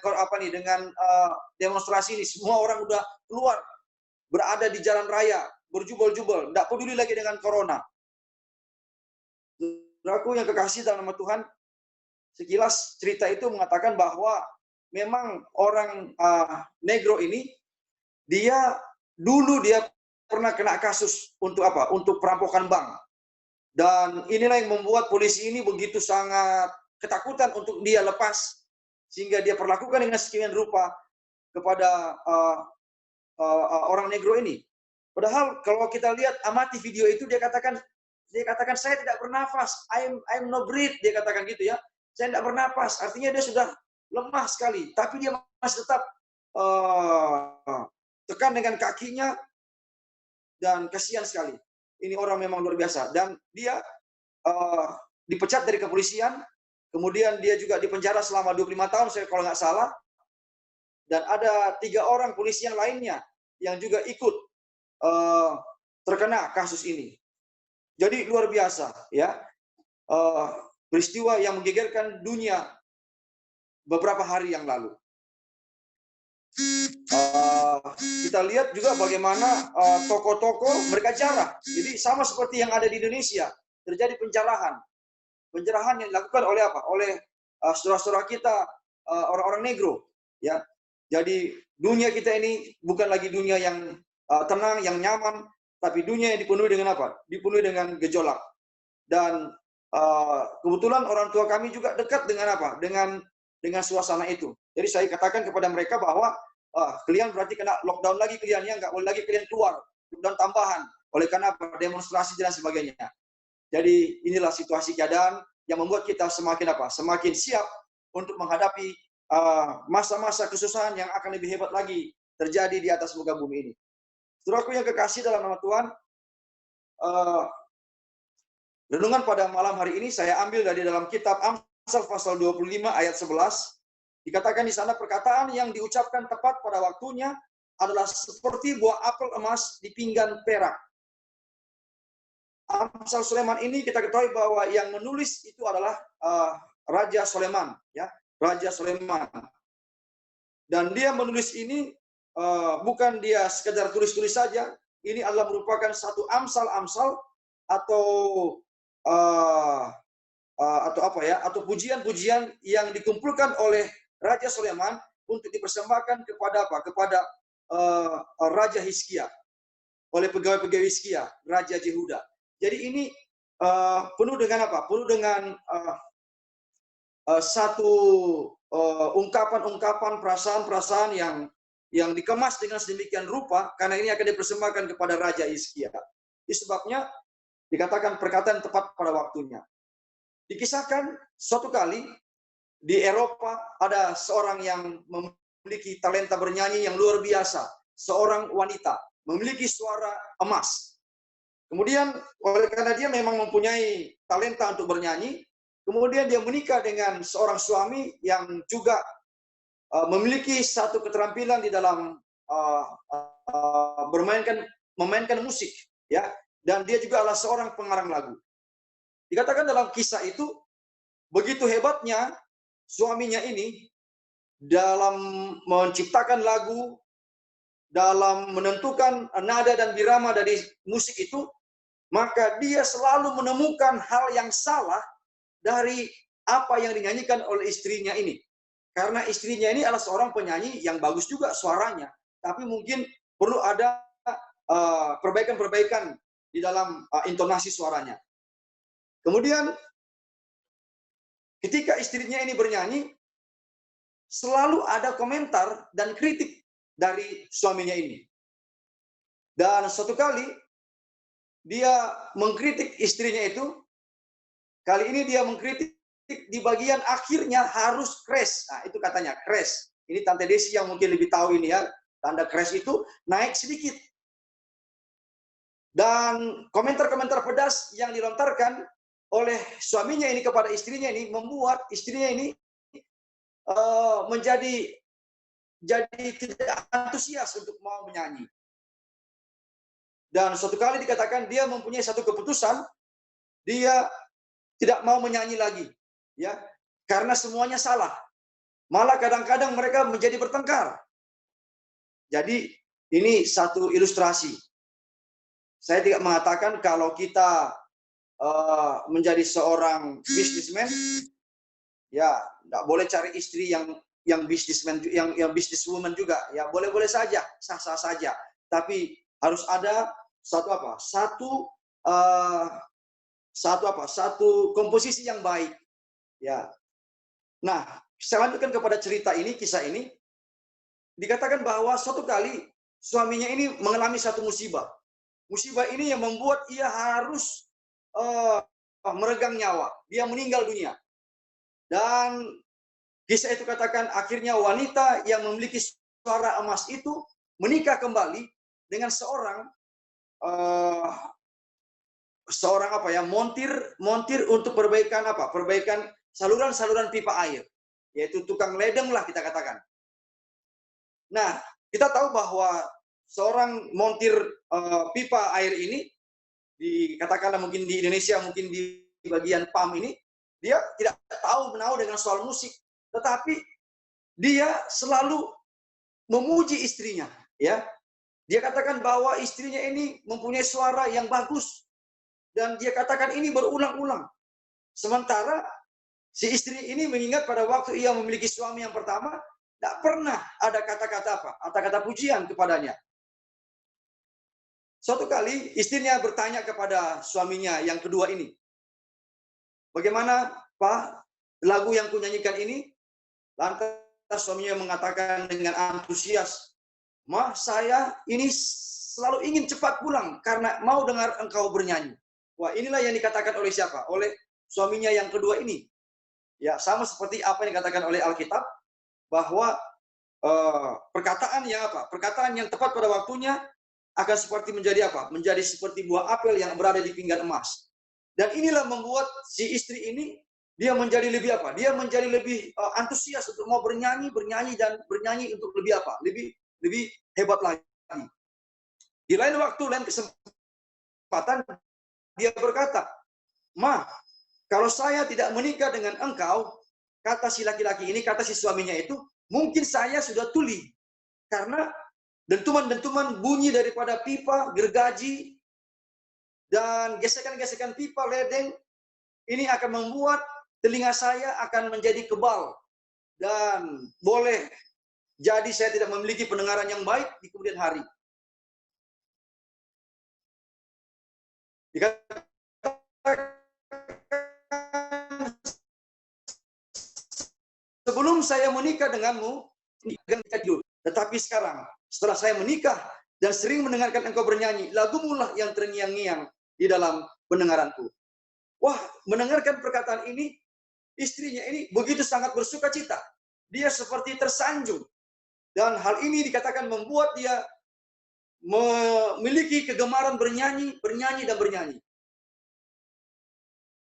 Speaker 8: demonstrasi ini. Semua orang udah keluar, berada di jalan raya, berjubel-jubel, nggak peduli lagi dengan corona. Aku yang kekasih dalam nama Tuhan, sekilas cerita itu mengatakan bahwa memang orang negro ini dia pernah kena kasus untuk apa? Untuk perampokan bank. Dan inilah yang membuat polisi ini begitu sangat ketakutan untuk dia lepas, sehingga dia perlakukan dengan sekian rupa kepada orang negro ini. Padahal kalau kita lihat amati video itu, dia katakan Dia katakan, saya tidak bernafas. I'm no breathe. Dia katakan gitu ya. Saya tidak bernafas. Artinya dia sudah lemah sekali. Tapi dia masih tetap tekan dengan kakinya. Dan kasihan sekali. Ini orang memang luar biasa. Dan dia dipecat dari kepolisian. Kemudian dia juga dipenjara selama 25 tahun, saya kalau nggak salah. Dan ada 3 orang polisi yang lainnya yang juga ikut terkena kasus ini. Jadi luar biasa, ya, peristiwa yang menggegerkan dunia beberapa hari yang lalu. Kita lihat juga bagaimana toko-toko mereka jarah. Jadi sama seperti yang ada di Indonesia, terjadi penjarahan yang dilakukan oleh apa? Oleh saudara-saudara kita orang-orang negro, ya. Jadi dunia kita ini bukan lagi dunia yang tenang, yang nyaman, tapi dunia yang dipenuhi dengan apa? Dipenuhi dengan gejolak. Dan kebetulan orang tua kami juga dekat dengan apa? Dengan suasana itu. Jadi saya katakan kepada mereka bahwa kalian berarti kena lockdown lagi, kalian ya, nggak boleh lagi kalian keluar, lockdown tambahan. Oleh karena apa? Demonstrasi dan sebagainya. Jadi inilah situasi keadaan yang membuat kita semakin apa? Semakin siap untuk menghadapi masa-masa kesusahan yang akan lebih hebat lagi terjadi di atas muka bumi ini. Saudaraku yang kekasih dalam nama Tuhan, renungan pada malam hari ini saya ambil dari dalam kitab Amsal pasal 25 ayat 11. Dikatakan di sana, perkataan yang diucapkan tepat pada waktunya adalah seperti buah apel emas di pinggan perak. Amsal Sulaiman ini kita ketahui bahwa yang menulis itu adalah Raja Sulaiman, ya, Raja Sulaiman. Dan dia menulis ini bukan dia sekedar tulis-tulis saja. Ini adalah merupakan satu amsal-amsal atau apa ya? Atau pujian-pujian yang dikumpulkan oleh Raja Sulaiman untuk dipersembahkan kepada apa? Kepada Raja Hizkia, oleh pegawai-pegawai Hizkia, Raja Yehuda. Jadi ini penuh dengan apa? Penuh dengan satu ungkapan-ungkapan, perasaan-perasaan yang dikemas dengan sedemikian rupa, karena ini akan dipersembahkan kepada Raja Hizkia. Itu sebabnya dikatakan perkataan tepat pada waktunya. Dikisahkan suatu kali di Eropa ada seorang yang memiliki talenta bernyanyi yang luar biasa, seorang wanita memiliki suara emas. Kemudian oleh karena dia memang mempunyai talenta untuk bernyanyi, kemudian dia menikah dengan seorang suami yang juga memiliki satu keterampilan di dalam memainkan musik, ya, dan dia juga adalah seorang pengarang lagu. Dikatakan dalam kisah itu, begitu hebatnya suaminya ini dalam menciptakan lagu, dalam menentukan nada dan birama dari musik itu, maka dia selalu menemukan hal yang salah dari apa yang dinyanyikan oleh istrinya ini. Karena istrinya ini adalah seorang penyanyi yang bagus juga suaranya, tapi mungkin perlu ada perbaikan-perbaikan di dalam intonasi suaranya. Kemudian ketika istrinya ini bernyanyi, selalu ada komentar dan kritik dari suaminya ini. Dan suatu kali dia mengkritik istrinya itu. Kali ini dia mengkritik di bagian akhirnya harus crash. Nah, itu katanya crash. Ini Tante Desi yang mungkin lebih tahu ini ya. Tanda crash itu naik sedikit. Dan komentar-komentar pedas yang dilontarkan oleh suaminya ini kepada istrinya ini membuat istrinya ini menjadi tidak antusias untuk mau menyanyi. Dan suatu kali dikatakan dia mempunyai satu keputusan, dia tidak mau menyanyi lagi, ya, karena semuanya salah. Malah kadang-kadang mereka menjadi bertengkar. Jadi ini satu ilustrasi. Saya tidak mengatakan kalau kita menjadi seorang businessman, ya, tidak boleh cari istri yang businessman, yang businesswoman juga, ya, boleh-boleh saja, sah-sah saja. Tapi harus ada satu komposisi yang baik, ya. Nah, saya lanjutkan kepada cerita ini, kisah ini. Dikatakan bahwa suatu kali suaminya ini mengalami satu musibah. Musibah ini yang membuat ia harus meregang nyawa, dia meninggal dunia. Dan kisah itu katakan akhirnya wanita yang memiliki suara emas itu menikah kembali dengan seorang montir untuk perbaikan saluran-saluran pipa air, yaitu tukang ledeng lah kita katakan. Nah, kita tahu bahwa seorang montir pipa air ini, dikatakanlah mungkin di Indonesia, mungkin di bagian PAM ini, dia tidak tahu menahu dengan soal musik, tetapi dia selalu memuji istrinya, ya. Dia katakan bahwa istrinya ini mempunyai suara yang bagus, dan dia katakan ini berulang-ulang. Sementara si istri ini mengingat pada waktu ia memiliki suami yang pertama, tidak pernah ada kata-kata pujian kepadanya. Suatu kali istrinya bertanya kepada suaminya yang kedua ini, bagaimana Pak, lagu yang kunyanyikan ini? Lantas suaminya mengatakan dengan antusias, "Ma, saya ini selalu ingin cepat pulang karena mau dengar engkau bernyanyi." Wah, inilah yang dikatakan oleh siapa? Oleh suaminya yang kedua ini. Ya, sama seperti apa yang dikatakan oleh Alkitab, bahwa perkataan yang tepat pada waktunya akan seperti menjadi apa? Menjadi seperti buah apel yang berada di pinggan emas. Dan inilah membuat si istri ini dia menjadi lebih apa? Dia menjadi lebih antusias untuk mau bernyanyi untuk lebih apa? Lebih hebat lagi. Di lain waktu, lain kesempatan, dia berkata, "Ma, kalau saya tidak menikah dengan engkau," kata si laki-laki ini, kata si suaminya itu, "mungkin saya sudah tuli. Karena dentuman-dentuman bunyi daripada pipa, gergaji, dan gesekan-gesekan pipa ledeng, ini akan membuat telinga saya akan menjadi kebal. Dan boleh jadi saya tidak memiliki pendengaran yang baik di kemudian hari." "Sebelum saya menikah denganmu, tetapi sekarang setelah saya menikah dan sering mendengarkan engkau bernyanyi, lagumu lah yang terngiang-ngiang di dalam pendengaranku." Wah, mendengarkan perkataan ini, istrinya ini begitu sangat bersuka cita. Dia seperti tersanjung. Dan hal ini dikatakan membuat dia memiliki kegemaran bernyanyi.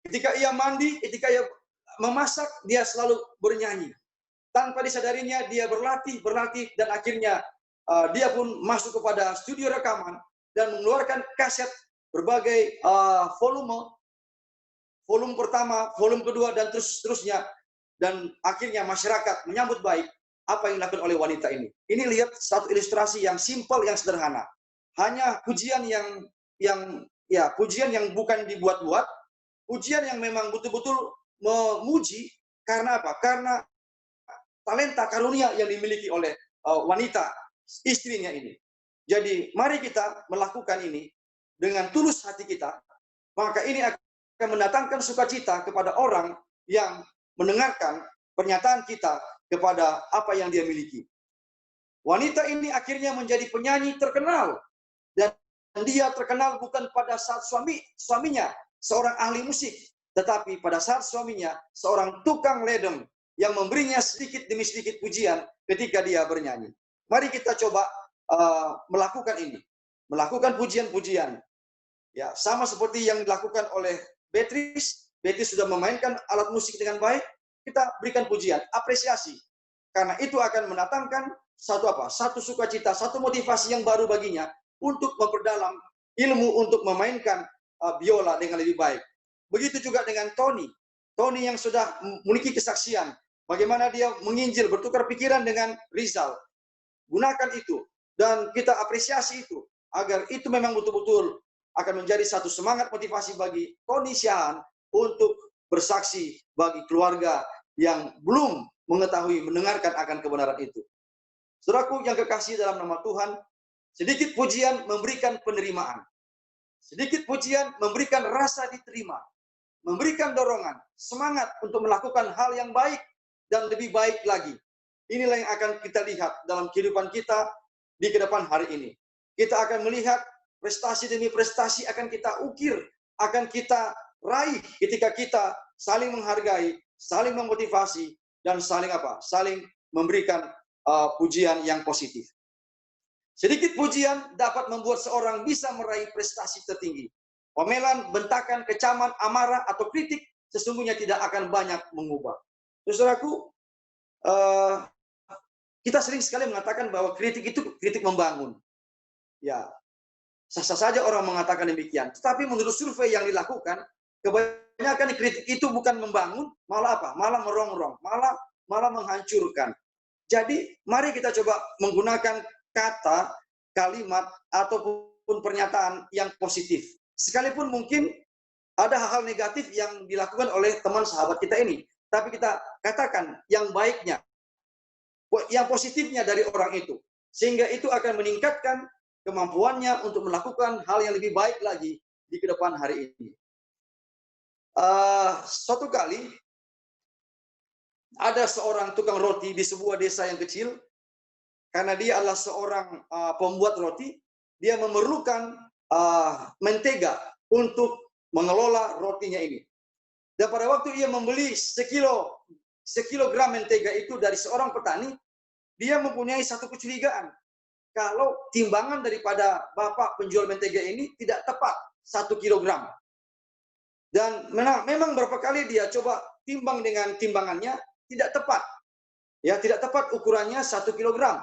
Speaker 8: Ketika ia mandi, ketika ia memasak, dia selalu bernyanyi. Tanpa disadarinya, dia berlatih, dan akhirnya dia pun masuk kepada studio rekaman dan mengeluarkan kaset berbagai volume pertama, volume kedua, dan terusnya. Dan akhirnya masyarakat menyambut baik apa yang dilakukan oleh wanita ini. Ini lihat satu ilustrasi yang simpel, yang sederhana. Hanya pujian pujian yang bukan dibuat-buat, pujian yang memang betul-betul memuji. Karena apa? Karena talenta karunia yang dimiliki oleh wanita istrinya ini. Jadi mari kita melakukan ini dengan tulus hati kita, maka ini akan mendatangkan sukacita kepada orang yang mendengarkan pernyataan kita kepada apa yang dia miliki. Wanita ini akhirnya menjadi penyanyi terkenal, dan dia terkenal bukan pada saat suaminya seorang ahli musik, tetapi pada saat suaminya seorang tukang ledeng yang memberinya sedikit demi sedikit pujian ketika dia bernyanyi. Mari kita coba melakukan ini, melakukan pujian-pujian. Ya, sama seperti yang dilakukan oleh Beatrice. Beatrice sudah memainkan alat musik dengan baik, kita berikan pujian, apresiasi. Karena itu akan mendatangkan satu sukacita, satu motivasi yang baru baginya untuk memperdalam ilmu untuk memainkan biola dengan lebih baik. Begitu juga dengan Tony. Tony yang sudah memiliki kesaksian, bagaimana dia menginjil, bertukar pikiran dengan Rizal. Gunakan itu, dan kita apresiasi itu, agar itu memang betul-betul akan menjadi satu semangat motivasi bagi Tony Siahaan untuk bersaksi bagi keluarga yang belum mengetahui, mendengarkan akan kebenaran itu. Saudaraku yang kekasih dalam nama Tuhan, sedikit pujian memberikan penerimaan. Sedikit pujian memberikan rasa diterima. Memberikan dorongan, semangat untuk melakukan hal yang baik dan lebih baik lagi. Inilah yang akan kita lihat dalam kehidupan kita di kedepan hari ini. Kita akan melihat prestasi demi prestasi akan kita ukir akan kita raih ketika kita saling menghargai, saling memotivasi, dan saling saling memberikan pujian yang positif. Sedikit pujian dapat membuat seorang bisa meraih prestasi tertinggi. Omelan, bentakan, kecaman, amarah, atau kritik sesungguhnya tidak akan banyak mengubah. Saudaraku, kita sering sekali mengatakan bahwa kritik itu kritik membangun. Ya, sah-sah saja orang mengatakan demikian. Tetapi menurut survei yang dilakukan, kebanyakan kritik itu bukan membangun, malah malah merongrong, malah menghancurkan. Jadi, mari kita coba menggunakan kata, kalimat, ataupun pernyataan yang positif. Sekalipun mungkin ada hal-hal negatif yang dilakukan oleh teman sahabat kita ini. Tapi kita katakan yang baiknya, yang positifnya dari orang itu. Sehingga itu akan meningkatkan kemampuannya untuk melakukan hal yang lebih baik lagi di kedepan hari ini. Suatu kali, ada seorang tukang roti di sebuah desa yang kecil. Karena dia adalah seorang pembuat roti, dia memerlukan mentega untuk mengelola rotinya ini. Dan pada waktu ia membeli sekilogram mentega itu dari seorang petani, dia mempunyai satu kecurigaan. Kalau timbangan daripada bapak penjual mentega ini tidak tepat 1 kilogram. Dan memang berapa kali dia coba timbang dengan timbangannya, tidak tepat. Ya, tidak tepat ukurannya 1 kilogram.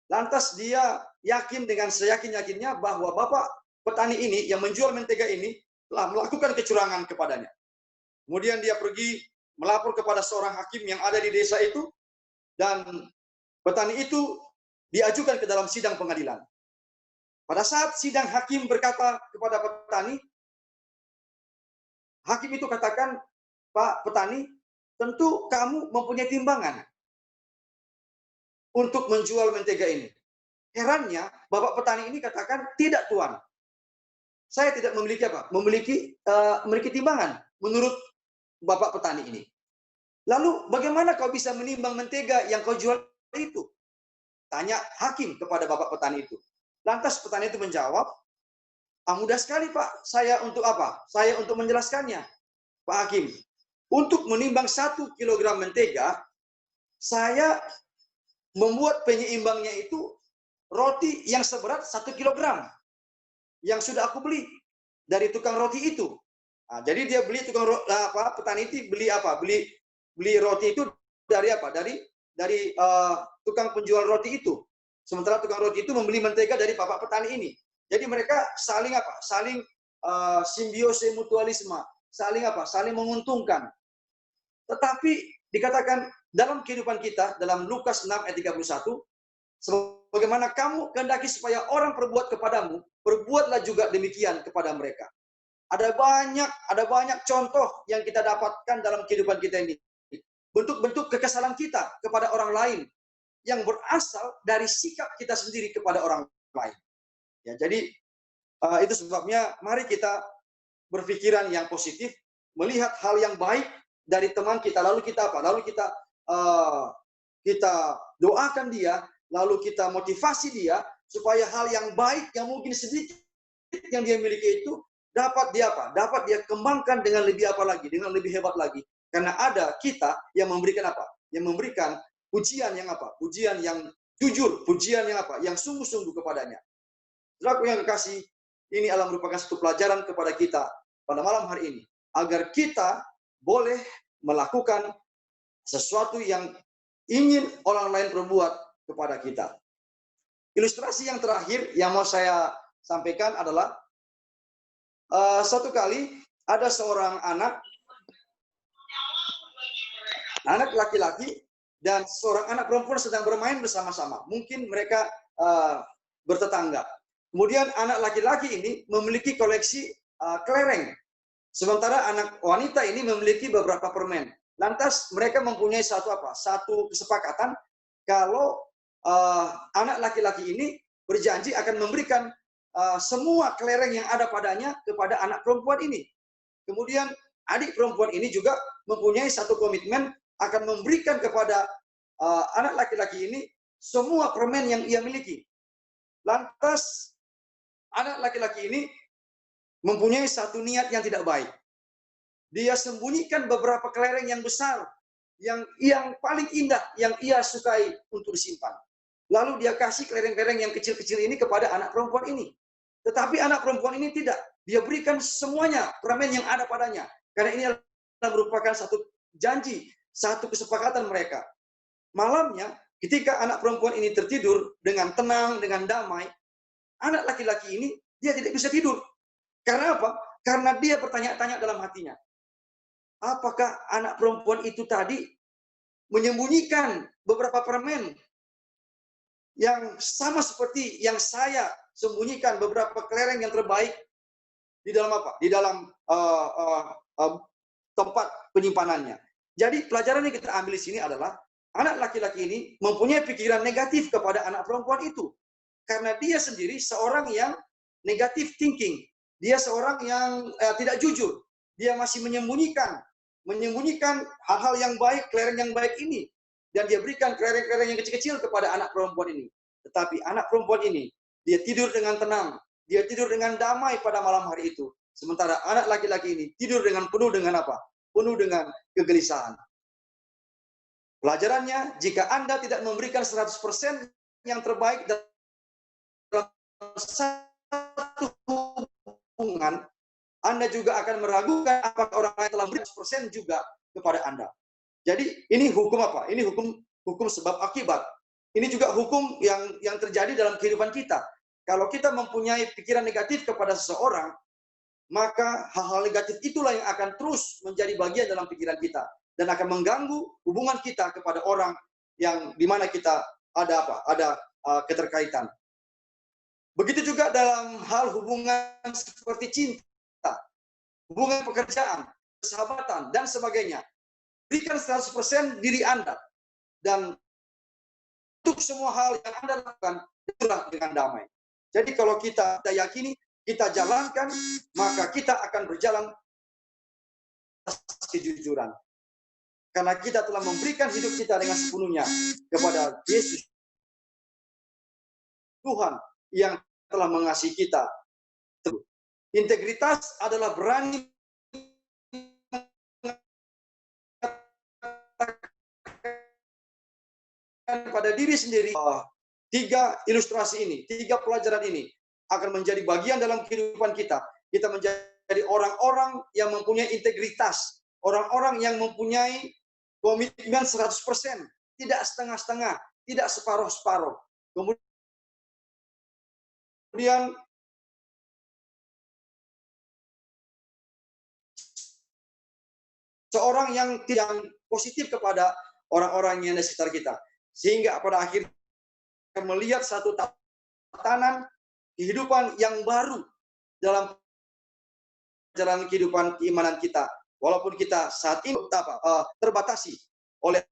Speaker 8: Lantas dia yakin dengan seyakin-yakinnya bahwa bapak petani ini yang menjual mentega ini telah melakukan kecurangan kepadanya. Kemudian dia pergi melapor kepada seorang hakim yang ada di desa itu, dan petani itu diajukan ke dalam sidang pengadilan. Pada saat sidang, hakim berkata kepada petani, hakim itu katakan, Pak petani, tentu kamu mempunyai timbangan untuk menjual mentega ini. Herannya, bapak petani ini katakan, tidak tuan. Saya tidak memiliki memiliki timbangan menurut bapak petani ini. Lalu bagaimana kau bisa menimbang mentega yang kau jual itu? Tanya hakim kepada bapak petani itu. Lantas petani itu menjawab, mudah sekali Pak, saya untuk apa? Saya untuk menjelaskannya. Pak Hakim, untuk menimbang 1 kilogram mentega, saya membuat penyeimbangnya itu roti yang seberat 1 kilogram yang sudah aku beli dari tukang roti itu. Jadi dia beli petani itu beli roti itu dari Dari tukang penjual roti itu. Sementara tukang roti itu membeli mentega dari bapak petani ini. Jadi mereka saling simbiose mutualisme, saling menguntungkan. Tetapi dikatakan dalam kehidupan kita, dalam Lukas 6 ayat 31, sebagaimana kamu kehendaki supaya orang perbuat kepadamu, perbuatlah juga demikian kepada mereka. Ada banyak contoh yang kita dapatkan dalam kehidupan kita ini. Bentuk-bentuk kekesalan kita kepada orang lain yang berasal dari sikap kita sendiri kepada orang lain. Ya, jadi itu sebabnya mari kita berpikiran yang positif, melihat hal yang baik dari teman kita, lalu kita kita doakan dia, lalu kita motivasi dia supaya hal yang baik yang mungkin sedikit yang dia miliki itu dapat dia kembangkan dengan lebih dengan lebih hebat lagi. Karena ada kita yang memberikan yang memberikan pujian yang pujian yang jujur, pujian yang sungguh-sungguh kepadanya. Saudaraku yang kekasih, ini adalah merupakan satu pelajaran kepada kita pada malam hari ini, agar kita boleh melakukan sesuatu yang ingin orang lain perbuat kepada kita. Ilustrasi yang terakhir yang mau saya sampaikan adalah suatu kali ada seorang anak laki-laki dan seorang anak perempuan sedang bermain bersama-sama. Mungkin mereka bertetangga. Kemudian anak laki-laki ini memiliki koleksi kelereng. Sementara anak wanita ini memiliki beberapa permen. Lantas mereka mempunyai satu kesepakatan kalau anak laki-laki ini berjanji akan memberikan semua kelereng yang ada padanya kepada anak perempuan ini. Kemudian adik perempuan ini juga mempunyai satu komitmen akan memberikan kepada anak laki-laki ini semua permen yang ia miliki. Lantas anak laki-laki ini mempunyai satu niat yang tidak baik. Dia sembunyikan beberapa kelereng yang besar, yang paling indah, yang ia sukai untuk disimpan. Lalu dia kasih kelereng-kelereng yang kecil-kecil ini kepada anak perempuan ini. Tetapi anak perempuan ini tidak. Dia berikan semuanya permen yang ada padanya. Karena ini adalah merupakan satu janji, satu kesepakatan mereka. Malamnya, ketika anak perempuan ini tertidur dengan tenang, dengan damai, anak laki-laki ini dia tidak bisa tidur. Karena apa? Karena dia bertanya-tanya dalam hatinya. Apakah anak perempuan itu tadi menyembunyikan beberapa permen yang sama seperti yang saya sembunyikan beberapa kelereng yang terbaik di dalam apa? Di dalam tempat penyimpanannya. Jadi pelajaran yang kita ambil di sini adalah anak laki-laki ini mempunyai pikiran negatif kepada anak perempuan itu. Karena dia sendiri seorang yang negative thinking. Dia seorang yang tidak jujur. Dia masih menyembunyikan hal-hal yang baik, kelereng yang baik ini. Dan dia berikan kelereng-kelereng yang kecil-kecil kepada anak perempuan ini. Tetapi anak perempuan ini, dia tidur dengan tenang. Dia tidur dengan damai pada malam hari itu. Sementara anak laki-laki ini tidur dengan penuh dengan apa? Penuh dengan kegelisahan. Pelajarannya, jika Anda tidak memberikan 100% yang terbaik dalam satu hubungan, Anda juga akan meragukan apakah orang lain telah memberikan 100% juga kepada Anda. Jadi ini hukum apa? Ini hukum sebab akibat. Ini juga hukum yang terjadi dalam kehidupan kita. Kalau kita mempunyai pikiran negatif kepada seseorang, maka hal-hal negatif itulah yang akan terus menjadi bagian dalam pikiran kita dan akan mengganggu hubungan kita kepada orang yang di mana kita ada apa? Ada keterkaitan. Begitu juga dalam hal hubungan seperti cinta, hubungan pekerjaan, persahabatan dan sebagainya. Berikan 100% diri Anda. Dan untuk semua hal yang Anda lakukan, itulah dengan damai. Jadi kalau kita yakini, kita jalankan, maka kita akan berjalan atas kejujuran. Karena kita telah memberikan hidup kita dengan sepenuhnya kepada Yesus, Tuhan yang telah mengasihi kita. Integritas adalah berani pada diri sendiri. Tiga ilustrasi ini, tiga pelajaran ini akan menjadi bagian dalam kehidupan kita. Kita menjadi orang-orang yang mempunyai integritas, orang-orang yang mempunyai komitmen 100%, tidak setengah-setengah, tidak separuh-separuh. Kemudian seorang yang tidak positif kepada orang-orang yang di sekitar kita. Sehingga pada akhirnya melihat satu tatanan kehidupan yang baru dalam jalan kehidupan keimanan kita. Walaupun kita saat ini terbatasi oleh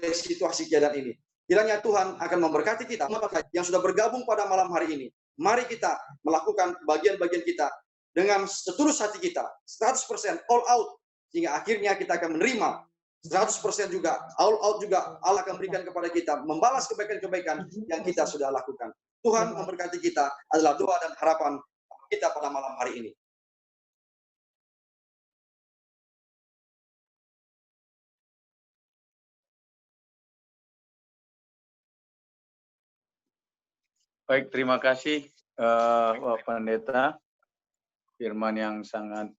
Speaker 8: situasi keadaan ini. Kiranya Tuhan akan memberkati kita yang sudah bergabung pada malam hari ini. Mari kita melakukan bagian-bagian kita dengan setulus hati kita, 100% all out, sehingga akhirnya kita akan menerima 100% juga, all out juga Allah akan berikan kepada kita, membalas kebaikan-kebaikan yang kita sudah lakukan. Tuhan memberkati kita adalah doa dan harapan kita pada malam hari ini.
Speaker 1: Baik, terima kasih Bapak Pendeta. Firman yang sangat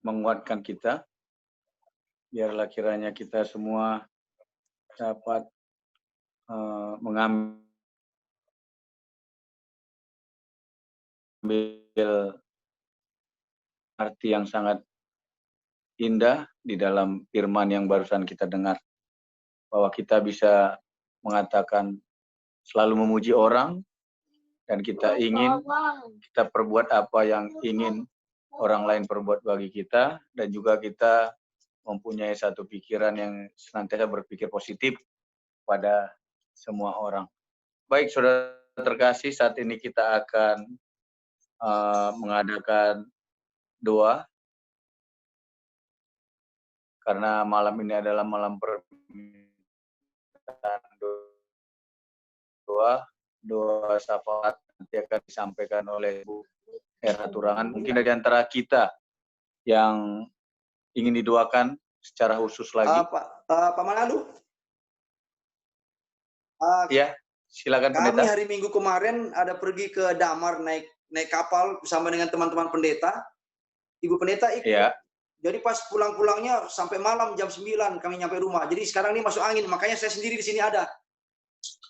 Speaker 1: menguatkan kita. Biarlah kiranya kita semua dapat mengambil arti yang sangat indah di dalam firman yang barusan kita dengar. Bahwa kita bisa mengatakan selalu memuji orang, dan kita ingin kita perbuat apa yang ingin orang lain perbuat bagi kita, dan juga kita mempunyai satu pikiran yang senantiasa berpikir positif pada semua orang. Baik, saudara terkasih, saat ini kita akan mengadakan doa, karena malam ini adalah malam permintaan doa doa syafaat nanti akan disampaikan oleh Bu Era Turangan. Mungkin dari antara kita yang ingin didoakan secara khusus lagi.
Speaker 8: Pak Manado.
Speaker 1: Ya, silakan
Speaker 8: Kami
Speaker 1: pendeta.
Speaker 8: hari Minggu kemarin ada pergi ke Damar naik kapal bersama dengan teman-teman pendeta. Ibu pendeta ikut.
Speaker 1: Ya.
Speaker 8: Jadi pas pulang-pulangnya sampai malam jam 9 kami nyampe rumah. Jadi sekarang ini masuk angin, makanya saya sendiri di sini ada.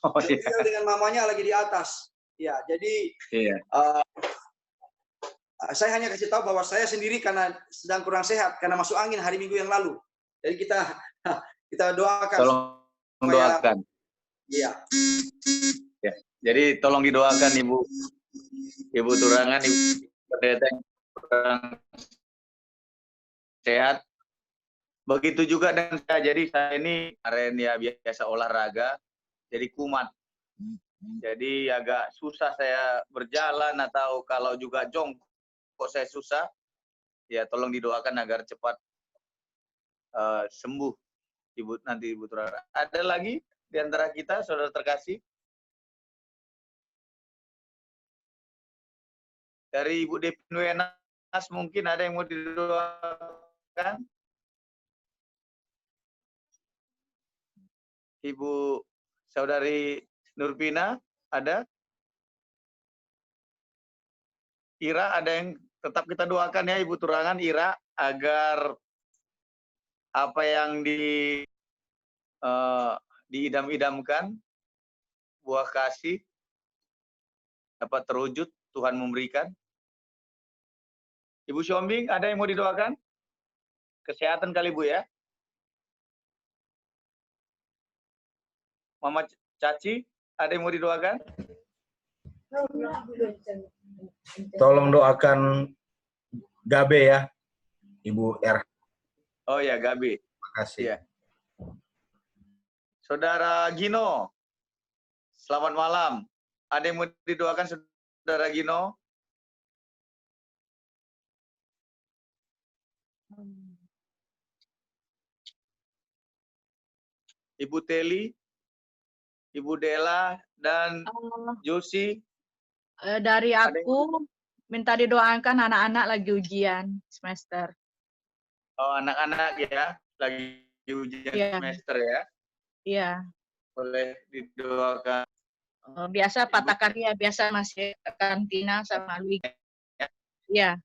Speaker 1: Oh, iya.
Speaker 8: Dengan mamanya lagi di atas. Ya, jadi
Speaker 1: Iya.
Speaker 8: Saya hanya kasih tahu bahwa saya sendiri karena sedang kurang sehat karena masuk angin hari Minggu yang lalu. Jadi kita doakan.
Speaker 1: Tolong doakan.
Speaker 8: Iya.
Speaker 1: Ya. Jadi tolong didoakan Ibu Turangan, Ibu pendeta yang kurang sehat. Begitu juga dengan saya. Jadi saya ini kemarin ya biasa olahraga, jadi kumat. Jadi agak susah saya berjalan atau kalau juga jongkok saya susah. Ya tolong didoakan agar cepat sembuh Ibu Turangan. Ada lagi di antara kita saudara terkasih? Dari Ibu Depinwenas mungkin ada yang mau didoakan? Ibu Saudari Nurpina ada? Ira ada yang tetap kita doakan ya Ibu Turangan, Ira, agar apa yang diidam-idamkan, buah kasih dapat terwujud, Tuhan memberikan. Ibu Siombing, ada yang mau didoakan? Kesehatan kali Bu ya? Mama Caci, ada yang mau didoakan?
Speaker 9: Tolong doakan Gabe ya, Ibu R.
Speaker 1: Oh ya, Gabi.
Speaker 9: Terima kasih.
Speaker 1: Ya. Saudara Gino, selamat malam. Ada yang mau didoakan Saudara Gino? Ibu Teli, Ibu Dela, dan Josi.
Speaker 5: Dari aku minta didoakan anak-anak lagi ujian semester.
Speaker 1: Oh, anak-anak ya, lagi ujian semester ya.
Speaker 5: Iya.
Speaker 1: Boleh didoakan.
Speaker 5: Biasa Pak Karya, biasa masih kantina sama Lui. Iya.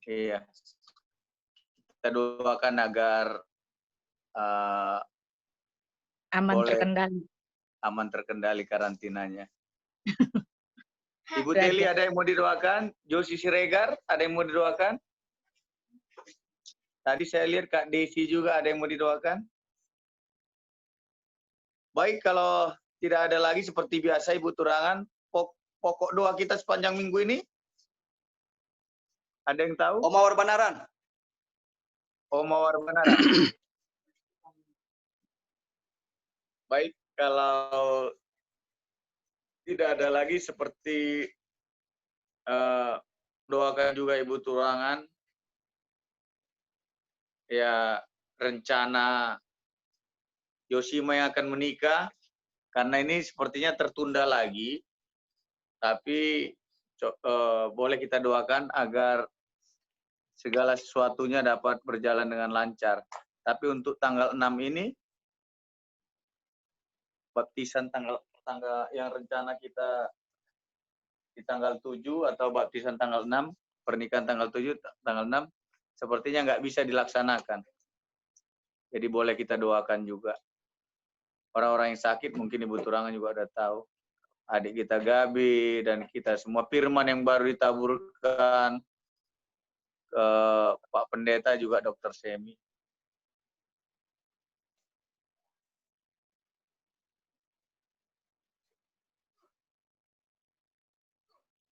Speaker 1: Iya. Kita doakan agar aman terkendali karantinanya. Ibu Teli ada yang mau didoakan? Josi Siregar ada yang mau didoakan? Tadi saya lihat Kak Desi juga ada yang mau didoakan. Baik, kalau tidak ada lagi seperti biasa Ibu Turangan, pokok doa kita sepanjang minggu ini? Ada yang tahu?
Speaker 8: Om Mawar Banaran.
Speaker 1: Om Mawar Banaran. Baik, kalau tidak ada lagi seperti doakan juga Ibu Turangan. Ya, rencana Yosima yang akan menikah, karena ini sepertinya tertunda lagi, tapi boleh kita doakan agar segala sesuatunya dapat berjalan dengan lancar. Tapi untuk tanggal 6 ini, baptisan tanggal yang rencana kita di tanggal 7 atau baptisan tanggal 6, pernikahan tanggal 7, tanggal 6, sepertinya nggak bisa dilaksanakan. Jadi boleh kita doakan juga. Orang-orang yang sakit mungkin Ibu Turangan juga ada tahu. Adik kita Gabi dan kita semua, firman yang baru ditaburkan ke Pak Pendeta juga Dr. Semi.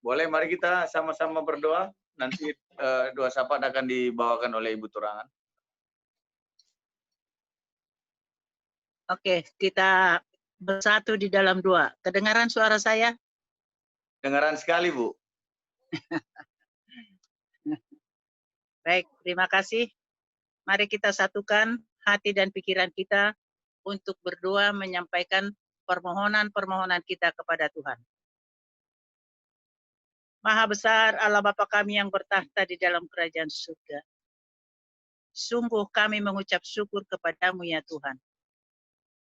Speaker 1: Boleh, mari kita sama-sama berdoa. Nanti doa syafaat akan dibawakan oleh Ibu Turangan.
Speaker 5: Oke, kita bersatu di dalam doa. Kedengaran suara saya?
Speaker 1: Dengaran sekali, Bu.
Speaker 5: Baik, terima kasih. Mari kita satukan hati dan pikiran kita untuk berdoa menyampaikan permohonan-permohonan kita kepada Tuhan. Maha besar Allah Bapa kami yang bertahta di dalam kerajaan surga. Sungguh kami mengucap syukur kepadamu ya Tuhan.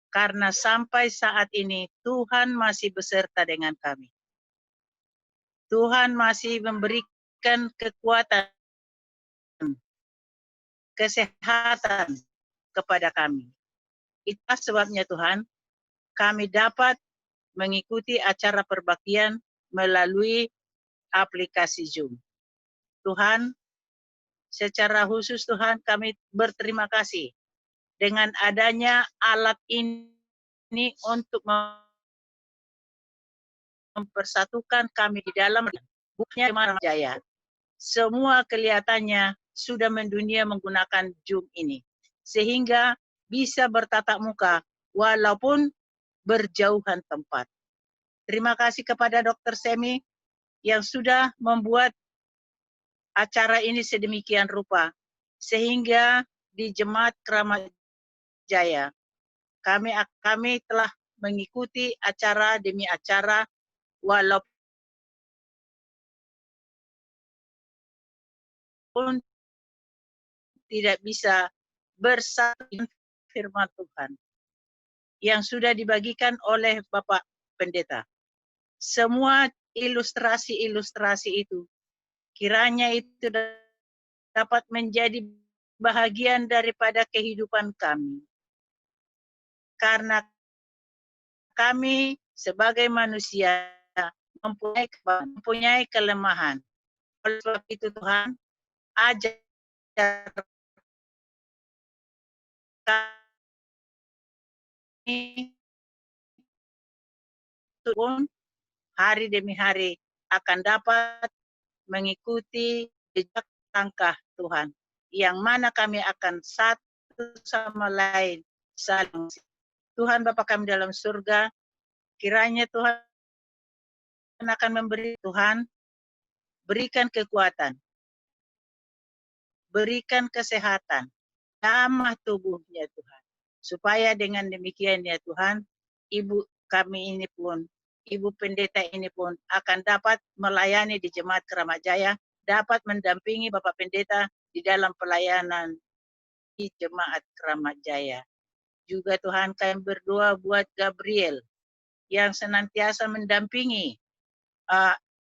Speaker 5: Karena sampai saat ini Tuhan masih beserta dengan kami. Tuhan masih memberikan kekuatan, kesehatan kepada kami. Itulah sebabnya Tuhan, kami dapat mengikuti acara perbaktian melalui aplikasi Zoom. Tuhan, secara khusus Tuhan kami berterima kasih dengan adanya alat ini untuk mempersatukan kami di dalam buknya Jaya. Semua kelihatannya sudah mendunia menggunakan Zoom ini. Sehingga bisa bertatap muka walaupun berjauhan tempat. Terima kasih kepada Dr. Semi yang sudah membuat acara ini sedemikian rupa. Sehingga di Jemaat Keramat Jaya kami telah mengikuti acara demi acara walaupun tidak bisa bersatu firman Tuhan yang sudah dibagikan oleh Bapak Pendeta. Semua ilustrasi-ilustrasi itu kiranya itu dapat menjadi bahagian daripada kehidupan kami. Karena kami sebagai manusia mempunyai kelemahan. Oleh sebab itu Tuhan, ajar kami pun hari demi hari akan dapat mengikuti jejak langkah Tuhan. Yang mana kami akan satu sama lain saling. Tuhan Bapa kami dalam surga, kiranya Tuhan akan memberi Tuhan, berikan kekuatan, berikan kesehatan, damah tubuhnya Tuhan. Supaya dengan demikian ya Tuhan, Ibu kami ini pun, Ibu Pendeta ini pun akan dapat melayani di Jemaat Keramat Jaya, dapat mendampingi Bapak Pendeta di dalam pelayanan di Jemaat Keramat Jaya. Juga Tuhan kami berdoa buat Gabriel yang senantiasa mendampingi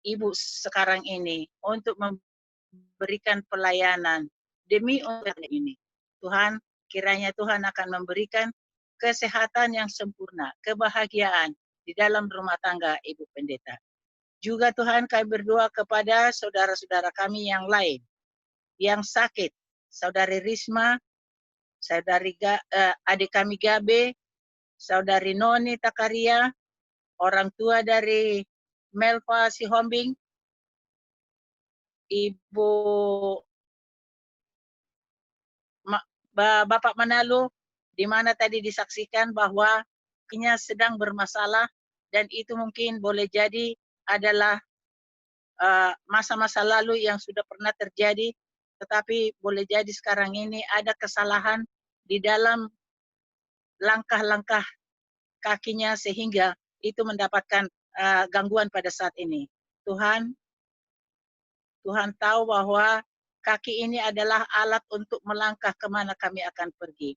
Speaker 5: Ibu sekarang ini untuk memberikan pelayanan demi untuk ini. Tuhan, kiranya Tuhan akan memberikan kesehatan yang sempurna, kebahagiaan di dalam rumah tangga Ibu Pendeta. Juga Tuhan kami berdoa kepada saudara-saudara kami yang lain yang sakit, Saudari Risma, adik kami Gabe, Saudari Noni Takaria, orang tua dari Melva Sihombing, Ibu Bapak Manalo, di mana tadi disaksikan bahwa kakinya sedang bermasalah dan itu mungkin boleh jadi adalah masa-masa lalu yang sudah pernah terjadi, tetapi boleh jadi sekarang ini ada kesalahan di dalam langkah-langkah kakinya sehingga itu mendapatkan gangguan pada saat ini. Tuhan tahu bahwa kaki ini adalah alat untuk melangkah kemana kami akan pergi.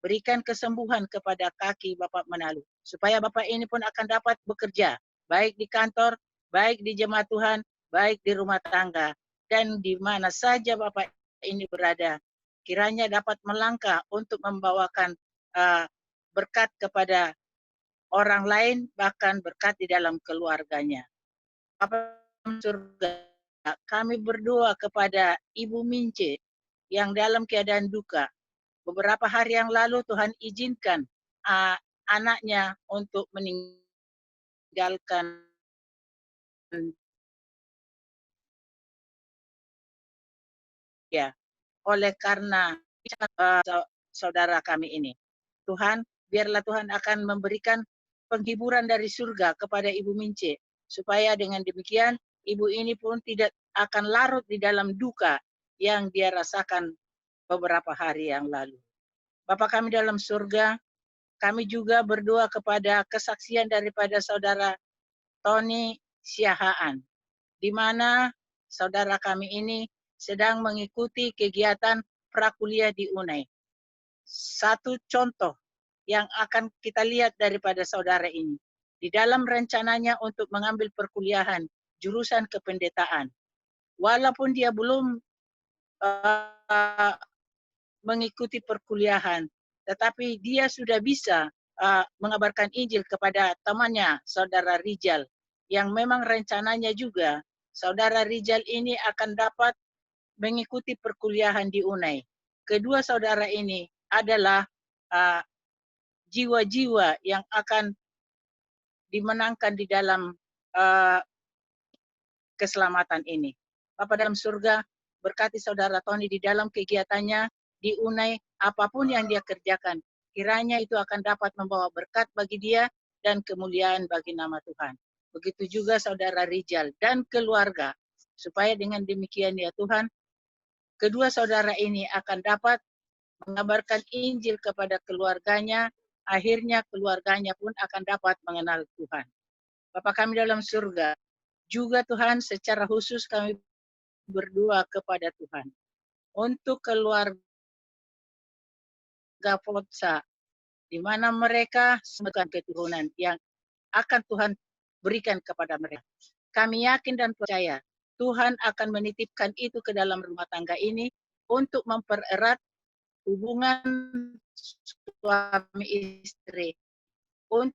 Speaker 5: Berikan kesembuhan kepada kaki Bapak Manalo, supaya Bapak ini pun akan dapat bekerja, baik di kantor, baik di jemaat Tuhan, baik di rumah tangga, dan di mana saja Bapak ini berada. Kiranya dapat melangkah untuk membawakan berkat kepada orang lain, bahkan berkat di dalam keluarganya. Bapa surga, kami berdoa kepada Ibu Mince yang dalam keadaan duka. Beberapa hari yang lalu Tuhan izinkan anaknya untuk meninggalkan ya, oleh karena saudara kami ini. Tuhan, biarlah Tuhan akan memberikan penghiburan dari surga kepada Ibu Mince, supaya dengan demikian ibu ini pun tidak akan larut di dalam duka yang dia rasakan beberapa hari yang lalu. Bapa kami dalam surga, kami juga berdoa kepada kesaksian daripada saudara Tony Siahaan, di mana saudara kami ini sedang mengikuti kegiatan prakuliah di UNAI. Satu contoh yang akan kita lihat daripada saudara ini, di dalam rencananya untuk mengambil perkuliahan jurusan kependetaan, walaupun dia belum mengikuti perkuliahan, tetapi dia sudah bisa mengabarkan Injil kepada temannya, saudara Rijal, yang memang rencananya juga saudara Rijal ini akan dapat mengikuti perkuliahan di UNAI. Kedua saudara ini adalah jiwa-jiwa yang akan dimenangkan di dalam keselamatan ini. Bapa dalam surga, berkati saudara Tony di dalam kegiatannya di UNAI, apapun yang dia kerjakan, kiranya itu akan dapat membawa berkat bagi dia dan kemuliaan bagi nama Tuhan. Begitu juga saudara Rijal dan keluarga, supaya dengan demikian ya Tuhan, kedua saudara ini akan dapat mengabarkan Injil kepada keluarganya, akhirnya keluarganya pun akan dapat mengenal Tuhan. Bapa kami dalam surga, juga Tuhan secara khusus kami berdoa kepada Tuhan untuk keluarga Fotsa, di mana mereka sebagai keturunan yang akan Tuhan berikan kepada mereka. Kami yakin dan percaya Tuhan akan menitipkan itu ke dalam rumah tangga ini untuk mempererat hubungan suami istri, untuk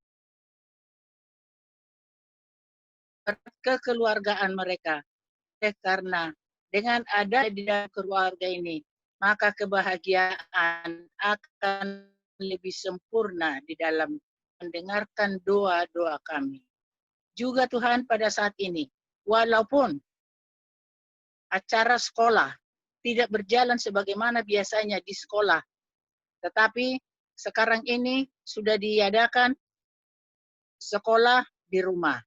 Speaker 5: kekeluargaan mereka. Karena dengan ada di dalam keluarga ini, maka kebahagiaan akan lebih sempurna di dalam mendengarkan doa-doa kami. Juga Tuhan pada saat ini, walaupun acara sekolah tidak berjalan sebagaimana biasanya di sekolah, tetapi sekarang ini sudah diadakan sekolah di rumah,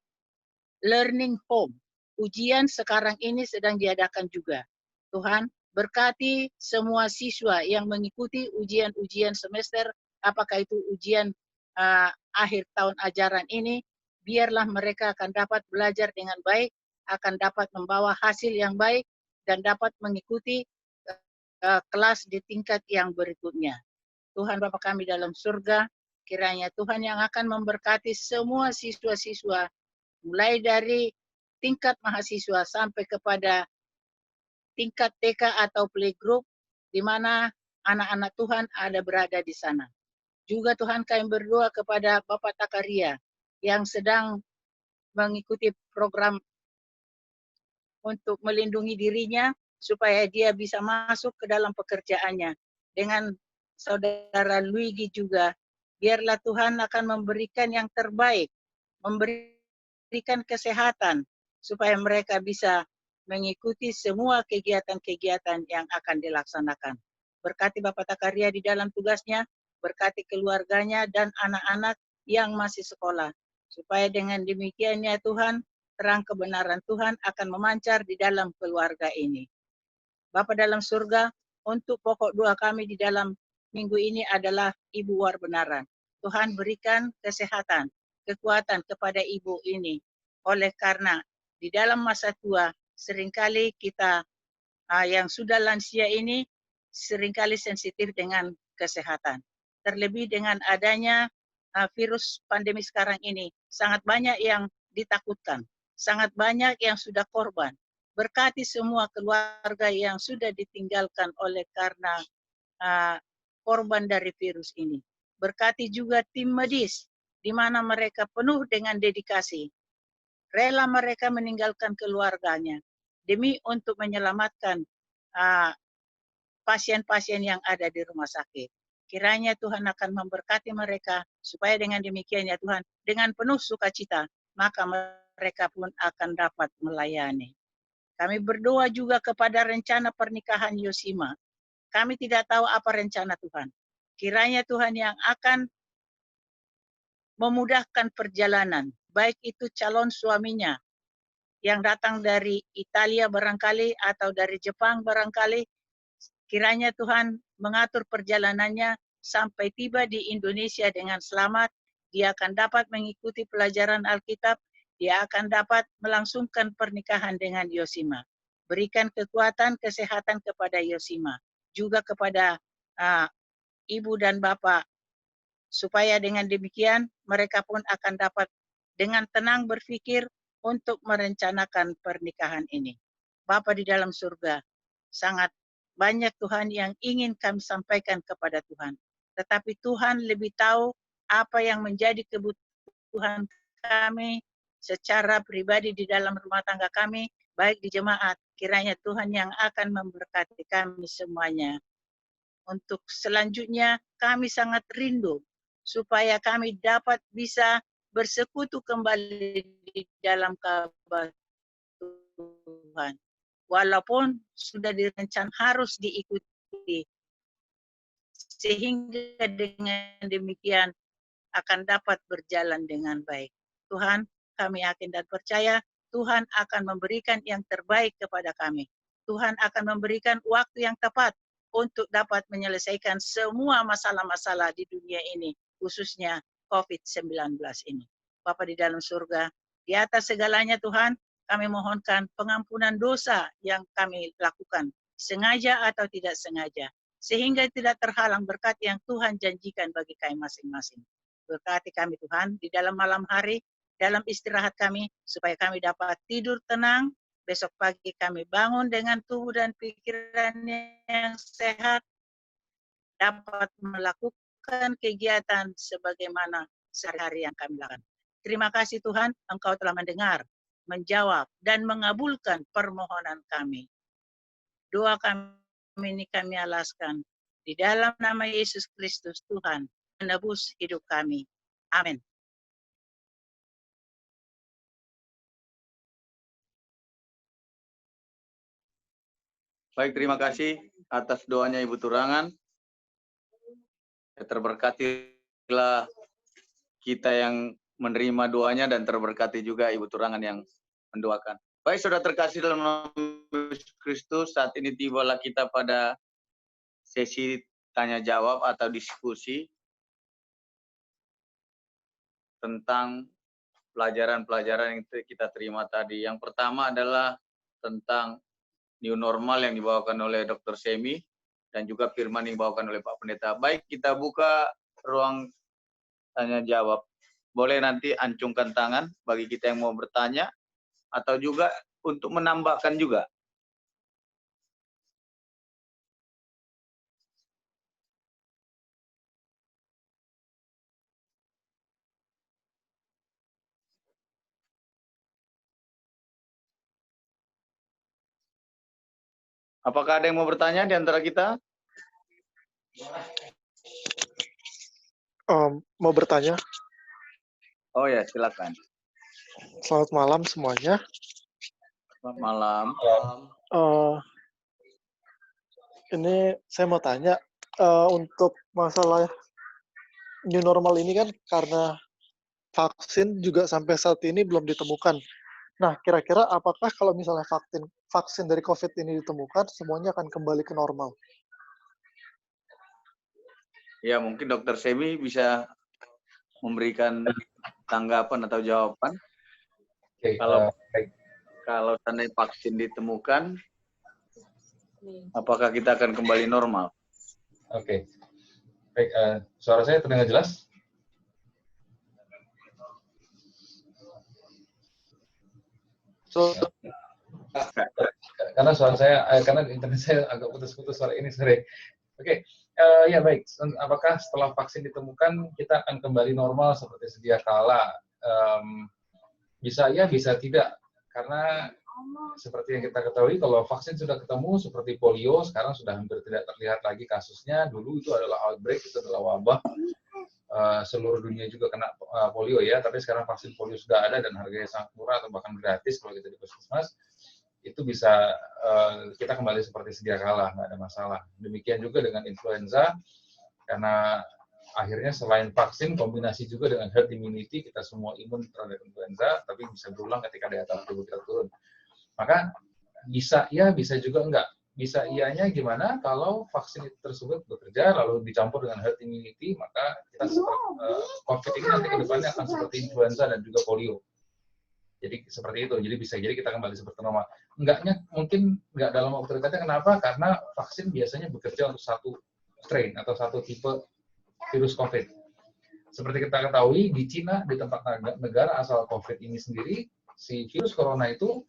Speaker 5: learning home. Ujian sekarang ini sedang diadakan juga. Tuhan, berkati semua siswa yang mengikuti ujian-ujian semester, apakah itu ujian akhir tahun ajaran ini, biarlah mereka akan dapat belajar dengan baik, akan dapat membawa hasil yang baik, dan dapat mengikuti kelas di tingkat yang berikutnya. Tuhan Bapa kami dalam surga, kiranya Tuhan yang akan memberkati semua siswa-siswa, mulai dari tingkat mahasiswa sampai kepada tingkat TK atau playgroup, di mana anak-anak Tuhan ada berada di sana. Juga Tuhan kami berdoa kepada Bapak Takaria yang sedang mengikuti program untuk melindungi dirinya supaya dia bisa masuk ke dalam pekerjaannya. Dengan saudara Luigi juga, biarlah Tuhan akan memberikan yang terbaik, memberikan kesehatan, supaya mereka bisa mengikuti semua kegiatan-kegiatan yang akan dilaksanakan. Berkati Bapak Takaria di dalam tugasnya, berkati keluarganya dan anak-anak yang masih sekolah. Supaya dengan demikiannya Tuhan, terang kebenaran Tuhan akan memancar di dalam keluarga ini. Bapa dalam surga, untuk pokok doa kami di dalam minggu ini adalah Ibu War Benaran. Tuhan berikan kesehatan, kekuatan kepada ibu ini. Oleh karena di dalam masa tua, seringkali kita yang sudah lansia ini seringkali sensitif dengan kesehatan. Terlebih dengan adanya virus pandemi sekarang ini, sangat banyak yang ditakutkan, sangat banyak yang sudah korban. Berkati semua keluarga yang sudah ditinggalkan oleh karena korban dari virus ini. Berkati juga tim medis, di mana mereka penuh dengan dedikasi. Rela mereka meninggalkan keluarganya demi untuk menyelamatkan pasien-pasien yang ada di rumah sakit. Kiranya Tuhan akan memberkati mereka supaya dengan demikian ya Tuhan, dengan penuh sukacita, maka mereka pun akan dapat melayani. Kami berdoa juga kepada rencana pernikahan Yosima. Kami tidak tahu apa rencana Tuhan. Kiranya Tuhan yang akan memudahkan perjalanan, baik itu calon suaminya yang datang dari Italia barangkali atau dari Jepang barangkali, kiranya Tuhan mengatur perjalanannya sampai tiba di Indonesia dengan selamat. Dia akan dapat mengikuti pelajaran Alkitab. Dia akan dapat melangsungkan pernikahan dengan Yosima. Berikan kekuatan, kesehatan kepada Yosima. Juga kepada ibu dan bapak. Supaya dengan demikian mereka pun akan dapat dengan tenang berpikir untuk merencanakan pernikahan ini. Bapa di dalam surga, sangat banyak Tuhan yang ingin kami sampaikan kepada Tuhan. Tetapi Tuhan lebih tahu apa yang menjadi kebutuhan kami secara pribadi di dalam rumah tangga kami, baik di jemaat. Kiranya Tuhan yang akan memberkati kami semuanya. Untuk selanjutnya kami sangat rindu supaya kami dapat bisa bersekutu kembali di dalam Ka'bah Tuhan. Walaupun sudah direncanakan harus diikuti. Sehingga dengan demikian akan dapat berjalan dengan baik. Tuhan, kami yakin dan percaya Tuhan akan memberikan yang terbaik kepada kami. Tuhan akan memberikan waktu yang tepat untuk dapat menyelesaikan semua masalah-masalah di dunia ini, khususnya COVID-19 ini. Bapa di dalam surga, di atas segalanya Tuhan, kami mohonkan pengampunan dosa yang kami lakukan, sengaja atau tidak sengaja, sehingga tidak terhalang berkat yang Tuhan janjikan bagi kami masing-masing. Berkati kami Tuhan di dalam malam hari, dalam istirahat kami, supaya kami dapat tidur tenang, besok pagi kami bangun dengan tubuh dan pikiran yang sehat, dapat melakukan kegiatan sebagaimana sehari-hari yang kami lakukan. Terima kasih Tuhan, Engkau telah mendengar, menjawab, dan mengabulkan permohonan kami. Doa kami ini kami alaskan di dalam nama Yesus Kristus Tuhan, menebus hidup kami. Amin.
Speaker 1: Baik, terima kasih atas doanya Ibu Turangan. Terberkatilah kita yang menerima doanya dan terberkati juga Ibu Turangan yang mendoakan. Baik, saudara terkasih dalam nama Yesus Kristus, saat ini tibalah kita pada sesi tanya jawab atau diskusi tentang pelajaran-pelajaran yang kita terima tadi. Yang pertama adalah tentang new normal yang dibawakan oleh Dr. Semi dan juga firman yang dibawakan oleh Pak Pendeta. Baik, kita buka ruang tanya jawab. Boleh nanti ancungkan tangan bagi kita yang mau bertanya atau juga untuk menambahkan juga. Apakah ada yang mau bertanya di antara kita?
Speaker 10: Mau bertanya.
Speaker 1: Oh ya, silakan.
Speaker 10: Selamat malam semuanya.
Speaker 1: Selamat malam.
Speaker 10: Ini saya mau tanya, untuk masalah new normal ini kan karena vaksin juga sampai saat ini belum ditemukan. Nah, kira-kira apakah kalau misalnya vaksin dari COVID ini ditemukan, semuanya akan kembali ke normal?
Speaker 1: Ya, mungkin Dr. Semi bisa memberikan tanggapan atau jawaban.
Speaker 2: Oke,
Speaker 1: Kalau tanda vaksin ditemukan, apakah kita akan kembali normal?
Speaker 2: Oke. Baik, suara saya terdengar jelas? Karena suara saya, karena internet saya agak putus-putus suara ini, sorry. Oke, ya baik. Apakah setelah vaksin ditemukan kita akan kembali normal seperti sedia kala? Bisa ya, bisa tidak. Karena seperti yang kita ketahui, kalau vaksin sudah ketemu seperti polio, sekarang sudah hampir tidak terlihat lagi kasusnya. Dulu itu adalah outbreak, itu adalah wabah. Seluruh dunia juga kena polio ya, tapi sekarang vaksin polio sudah ada dan harganya sangat murah atau bahkan gratis kalau kita di puskesmas. Itu bisa kita kembali seperti sedia kala, nggak ada masalah. Demikian juga dengan influenza, karena akhirnya selain vaksin, kombinasi juga dengan herd immunity, kita semua imun terhadap influenza, tapi bisa berulang ketika daya tahan tubuh kita turun. Maka bisa ya, bisa juga enggak. bisa ianya gimana kalau vaksin tersebut bekerja lalu dicampur dengan herd immunity, maka kita COVID ini nanti ke depannya akan seperti influenza dan juga polio. Jadi seperti itu, jadi kita kembali seperti normal. Mungkin nggak dalam waktu dekatnya. Kenapa? Karena vaksin biasanya bekerja untuk satu strain atau satu tipe virus COVID. Seperti kita ketahui, di Cina, di tempat negara asal COVID ini sendiri, si virus corona itu,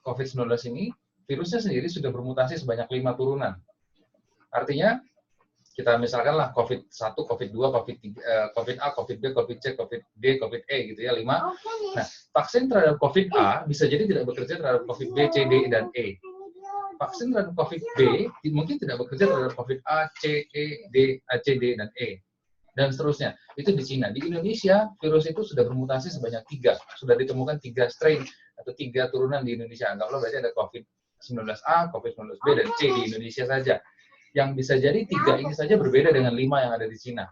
Speaker 2: COVID-19 ini, virusnya sendiri sudah bermutasi sebanyak 5 turunan. Artinya, kita misalkanlah COVID-1, COVID-2, COVID-A, COVID-B, COVID-C, COVID-D, COVID-E gitu ya, 5. Nah, vaksin terhadap COVID-A bisa jadi tidak bekerja terhadap COVID-B, C, D, dan E. Vaksin terhadap COVID-B mungkin tidak bekerja terhadap COVID-A, C, E, D, C, D, dan E. Dan seterusnya. Itu di Cina. Di Indonesia, virus itu sudah bermutasi sebanyak 3. Sudah ditemukan 3 strain atau 3 turunan di Indonesia. Anggaplah berarti ada COVID-19A, COVID-19B, dan C di Indonesia saja. Yang bisa jadi 3 ini saja berbeda dengan 5 yang ada di Cina.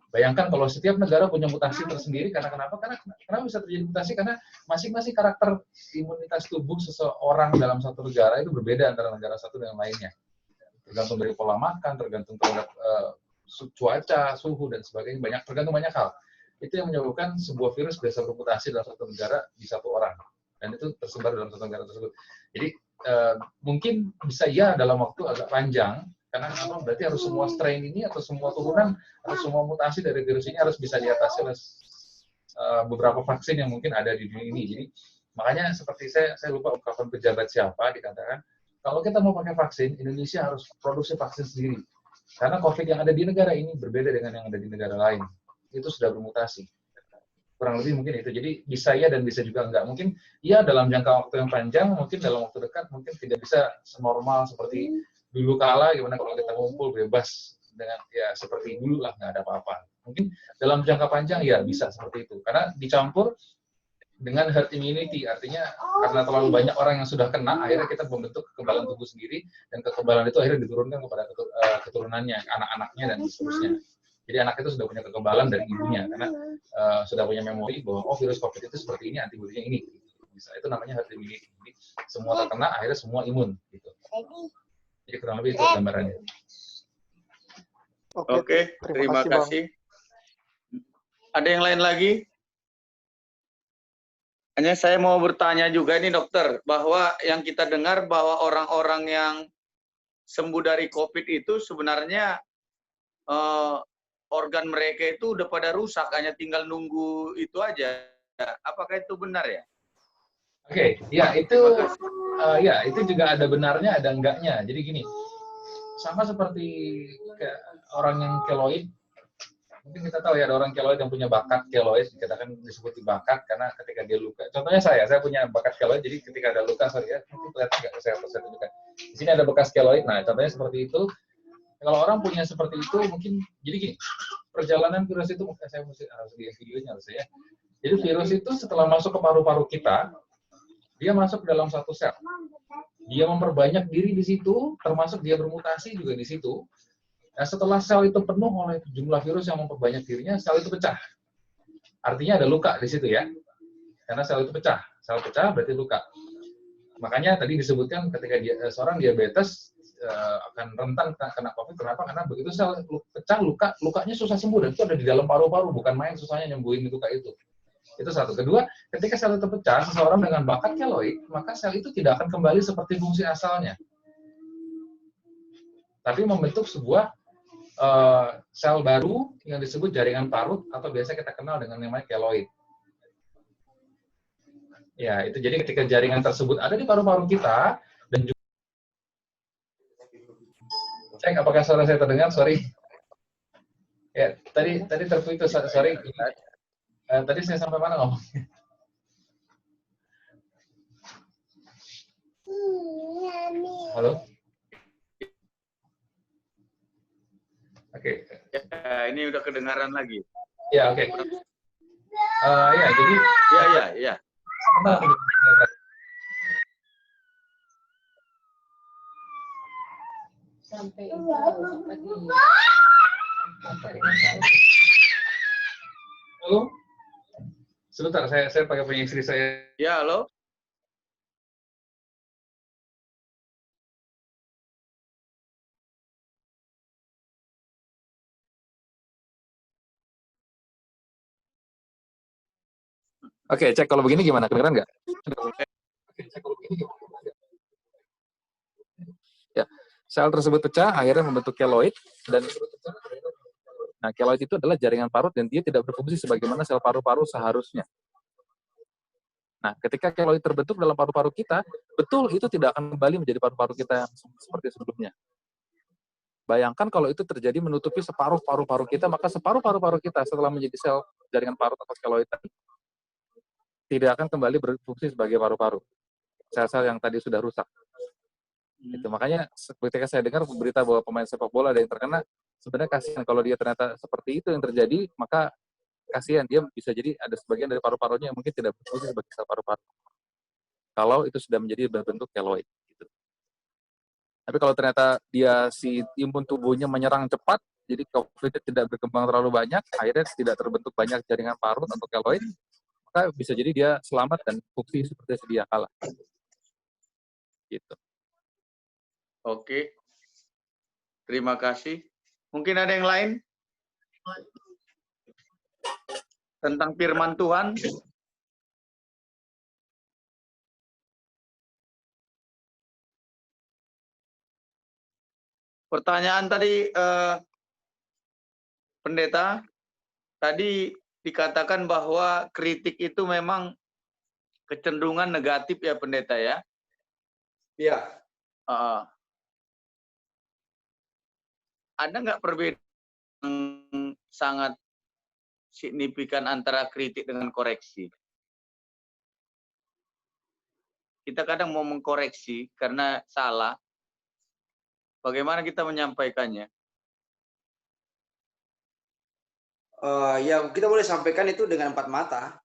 Speaker 2: Bayangkan kalau setiap negara punya mutasi tersendiri, karena kenapa? Karena bisa terjadi mutasi karena masing-masing karakter imunitas tubuh seseorang dalam satu negara itu berbeda antara negara satu dengan lainnya. Tergantung dari pola makan, tergantung terhadap cuaca, suhu, dan sebagainya, tergantung banyak hal. Itu yang menyebabkan sebuah virus bisa bermutasi dalam satu negara di satu orang. Dan itu tersebar dalam satu negara tersebut. Jadi, mungkin bisa ya dalam waktu agak panjang, karena berarti harus semua strain ini, atau semua turunan, atau semua mutasi dari virus ini harus bisa diatasi oleh beberapa vaksin yang mungkin ada di dunia ini. Jadi, makanya seperti saya lupa ungkapan pejabat siapa, dikatakan, kalau kita mau pakai vaksin, Indonesia harus produksi vaksin sendiri. Karena COVID yang ada di negara ini berbeda dengan yang ada di negara lain. Itu sudah bermutasi. Kurang lebih mungkin itu. Jadi bisa ya dan bisa juga enggak. Mungkin ya dalam jangka waktu yang panjang, mungkin dalam waktu dekat, mungkin tidak bisa senormal seperti dulu kala, gimana kalau kita ngumpul bebas dengan ya seperti dulu lah, nggak ada apa-apa. Mungkin dalam jangka panjang ya bisa seperti itu. Karena dicampur dengan herd immunity, artinya karena terlalu banyak orang yang sudah kena, akhirnya kita membentuk kekebalan tubuh sendiri, dan kekebalan itu akhirnya diturunkan kepada keturunannya, anak-anaknya, dan seterusnya. Jadi anak itu sudah punya kekebalan dari ibunya, karena sudah punya memori bahwa oh virus COVID itu seperti ini, antibodinya ini. Bisa, itu namanya herd immunity. Jadi semua terkena, akhirnya semua imun. Gitu. Jadi kurang lebih itu gambarannya.
Speaker 1: Oke, terima kasih. Ada yang lain lagi? Hanya saya mau bertanya juga nih dokter, bahwa yang kita dengar bahwa orang-orang yang sembuh dari COVID itu sebenarnya organ mereka itu udah pada rusak, hanya tinggal nunggu itu aja. Apakah itu benar ya?
Speaker 2: Oke, ya itu juga ada benarnya, ada enggaknya. Jadi gini, sama seperti orang yang keloid, mungkin kita tahu ya ada orang keloid yang punya bakat keloid, dikatakan disebut bakat karena ketika dia luka. Contohnya saya punya bakat keloid, jadi ketika ada luka, sorry ya, kelihatan nggak saya tunjukkan. Di sini ada bekas keloid. Nah, contohnya seperti itu. Kalau orang punya seperti itu, mungkin jadi gini, perjalanan virus itu, saya harus lihat videonya harus ya. Jadi virus itu setelah masuk ke paru-paru kita, dia masuk dalam satu sel. Dia memperbanyak diri di situ, termasuk dia bermutasi juga di situ. Nah, setelah sel itu penuh oleh jumlah virus yang memperbanyak dirinya, sel itu pecah. Artinya ada luka di situ ya. Karena sel itu pecah. Sel pecah berarti luka. Makanya tadi disebutkan ketika seorang diabetes akan rentan kena COVID. Kenapa? Karena begitu sel pecah, lukanya susah sembuh, dan itu ada di dalam paru-paru, bukan main susahnya nyembuhin luka itu. Itu satu. Kedua, ketika sel itu pecah, seseorang dengan bakat keloid, maka sel itu tidak akan kembali seperti fungsi asalnya. Tapi membentuk sebuah sel baru yang disebut jaringan parut, atau biasa kita kenal dengan namanya keloid. Ya, itu jadi ketika jaringan tersebut ada di paru-paru kita, dan juga cek apakah suara saya terdengar, sorry. Ya, tadi terputus, sorry. Tadi saya sampai mana ngomongnya? Halo? Oke.
Speaker 1: Ya, ini udah kedengaran lagi.
Speaker 2: Ya, oke. Ya, jadi
Speaker 1: ya.
Speaker 3: Sampai
Speaker 2: halo? Sebentar, saya pakai punya istri saya.
Speaker 1: Ya, halo?
Speaker 2: Oke, cek kalau begini gimana? Kedengeran nggak? Ya, sel tersebut pecah, akhirnya membentuk keloid, dan nah keloid itu adalah jaringan parut dan dia tidak berfungsi sebagaimana sel paru-paru seharusnya. Nah, ketika keloid terbentuk dalam paru-paru kita, betul itu tidak akan kembali menjadi paru-paru kita yang seperti sebelumnya. Bayangkan kalau itu terjadi menutupi separuh paru-paru kita, maka separuh paru-paru kita setelah menjadi sel jaringan parut atau keloid tadi, tidak akan kembali berfungsi sebagai paru-paru. Sel-sel yang tadi sudah rusak. Itu makanya ketika saya dengar berita bahwa pemain sepak bola ada yang terkena, sebenarnya kasihan kalau dia ternyata seperti itu yang terjadi, maka kasihan dia bisa jadi ada sebagian dari paru-parunya yang mungkin tidak berfungsi sebagai sel paru-paru. Kalau itu sudah menjadi berbentuk keloid. Gitu. Tapi kalau ternyata dia si imun tubuhnya menyerang cepat, jadi COVID tidak berkembang terlalu banyak, akhirnya tidak terbentuk banyak jaringan parut atau keloid, maka bisa jadi dia selamat dan fungsi seperti sedia kala. Gitu.
Speaker 1: Oke. Terima kasih. Mungkin ada yang lain? Tentang firman Tuhan? Pertanyaan tadi, Pendeta, tadi dikatakan bahwa kritik itu memang kecenderungan negatif ya, Pendeta ya?
Speaker 8: Iya.
Speaker 1: Ada nggak perbedaan yang sangat signifikan antara kritik dengan koreksi? Kita kadang mau mengkoreksi karena salah. Bagaimana kita menyampaikannya?
Speaker 8: Ya, kita boleh sampaikan itu dengan empat mata.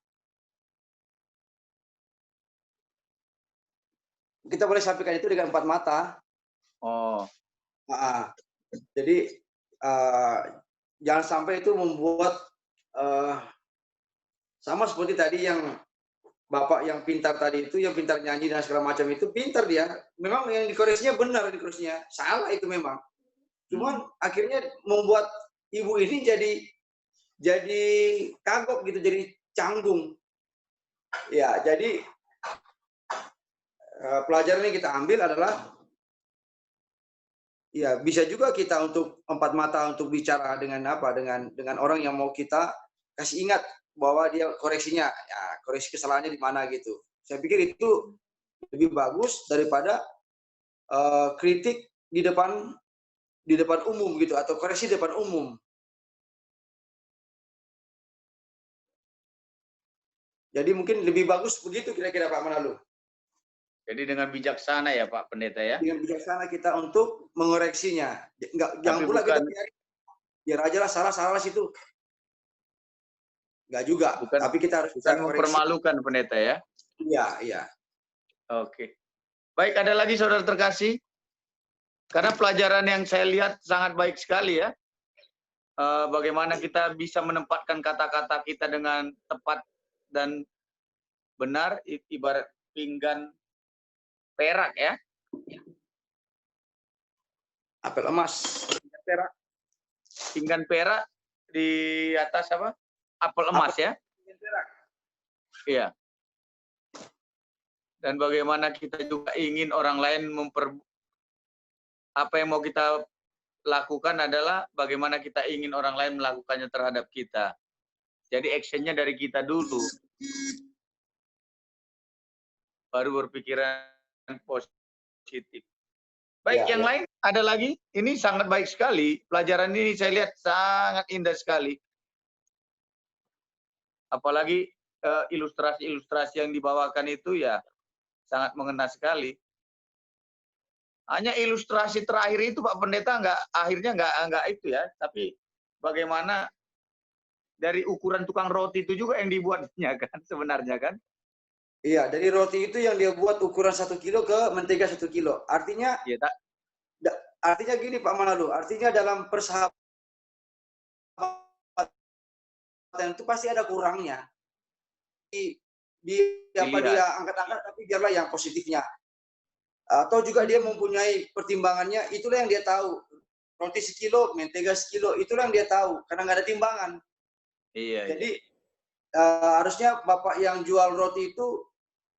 Speaker 8: Kita boleh sampaikan itu dengan empat mata.
Speaker 1: Oh.
Speaker 8: Jadi jangan sampai itu membuat sama seperti tadi yang Bapak yang pintar tadi itu, yang pintar nyanyi dan segala macam itu, pintar dia. Memang yang dikoreksinya benar, dikoreksinya salah itu memang. Cuman akhirnya membuat ibu ini jadi kagok gitu, jadi canggung. Ya, jadi pelajaran yang kita ambil adalah ya bisa juga kita untuk empat mata untuk bicara dengan apa, dengan orang yang mau kita kasih ingat bahwa dia koreksinya, ya koreksi kesalahannya di mana gitu. Saya pikir itu lebih bagus daripada kritik di depan umum gitu, atau koreksi di depan umum. Jadi mungkin lebih bagus begitu kira-kira Pak Manalu.
Speaker 1: Jadi dengan bijaksana ya Pak Pendeta ya?
Speaker 8: Dengan bijaksana kita untuk mengoreksinya. Jangan pula kita biar aja lah salah situ. Enggak juga, tapi kita harus
Speaker 1: bukan mempermalukan Pendeta ya?
Speaker 8: Iya.
Speaker 1: Oke. Baik, ada lagi saudara terkasih? Karena pelajaran yang saya lihat sangat baik sekali ya. Bagaimana kita bisa menempatkan kata-kata kita dengan tepat dan benar, ibarat pinggan perak ya.
Speaker 8: Apel emas.
Speaker 1: Pinggan perak di atas apa? Apel emas ya. Iya. Dan bagaimana kita juga ingin orang lain apa yang mau kita lakukan adalah bagaimana kita ingin orang lain melakukannya terhadap kita. Jadi actionnya dari kita dulu. Baru berpikiran positif. Baik, yang lain ada lagi? Ini sangat baik sekali. Pelajaran ini saya lihat sangat indah sekali. Apalagi ilustrasi-ilustrasi yang dibawakan itu ya sangat mengena sekali. Hanya ilustrasi terakhir itu Pak Pendeta akhirnya nggak itu ya, tapi bagaimana dari ukuran tukang roti itu juga yang dibuatnya kan sebenarnya kan?
Speaker 8: Iya, dari roti itu yang dia buat ukuran 1 kilo ke mentega 1 kilo. Artinya, artinya gini Pak Manado, artinya dalam persahabatan itu pasti ada kurangnya. Dia angkat-angkat, tapi biarlah yang positifnya. Atau juga dia mempunyai pertimbangannya, itulah yang dia tahu. Roti 1 kilo, mentega 1 kilo, itulah yang dia tahu, karena nggak ada timbangan.
Speaker 1: Iya.
Speaker 8: Jadi harusnya Bapak yang jual roti itu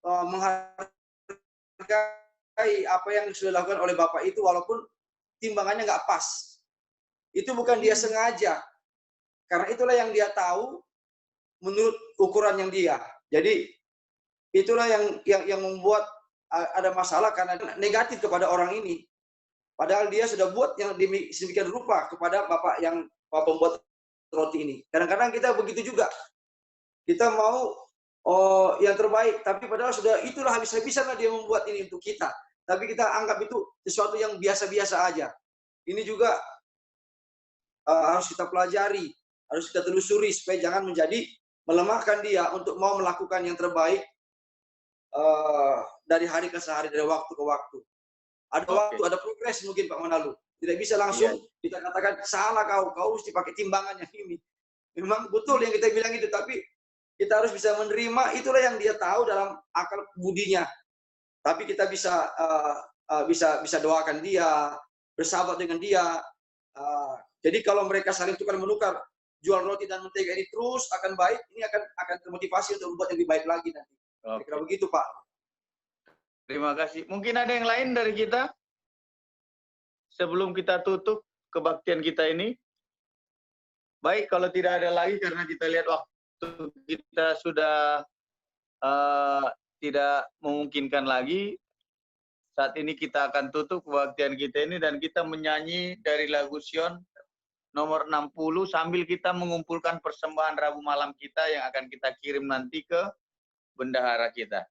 Speaker 8: menghargai apa yang sudah dilakukan oleh Bapak itu, walaupun timbangannya nggak pas. Itu bukan dia sengaja, karena itulah yang dia tahu menurut ukuran yang dia. Jadi itulah yang membuat ada masalah, karena negatif kepada orang ini. Padahal dia sudah buat yang sedemikian rupa kepada Bapak yang pembuat roti ini. Kadang-kadang kita begitu juga. Kita mau yang terbaik, tapi padahal sudah itulah habis-habisan dia membuat ini untuk kita. Tapi kita anggap itu sesuatu yang biasa-biasa aja. Ini juga harus kita pelajari, harus kita telusuri supaya jangan menjadi melemahkan dia untuk mau melakukan yang terbaik dari hari ke hari, dari waktu ke waktu. Ada waktu, ada progres mungkin Pak Manalu. Tidak bisa langsung kita katakan salah kau mesti pakai timbangan yang ini. Memang betul yang kita bilang itu, tapi kita harus bisa menerima, itulah yang dia tahu dalam akal budinya. Tapi kita bisa doakan dia, bersahabat dengan dia. Jadi kalau mereka saling tukar menukar, jual roti dan mentega ini terus akan baik, ini akan termotivasi untuk membuat yang lebih baik lagi nanti. Kira begitu Pak.
Speaker 1: Terima kasih. Mungkin ada yang lain dari kita sebelum kita tutup kebaktian kita ini. Baik, kalau tidak ada lagi karena kita lihat waktu kita sudah tidak memungkinkan lagi. Saat ini kita akan tutup kebaktian kita ini dan kita menyanyi dari lagu Sion nomor 60 sambil kita mengumpulkan persembahan Rabu malam kita yang akan kita kirim nanti ke bendahara kita.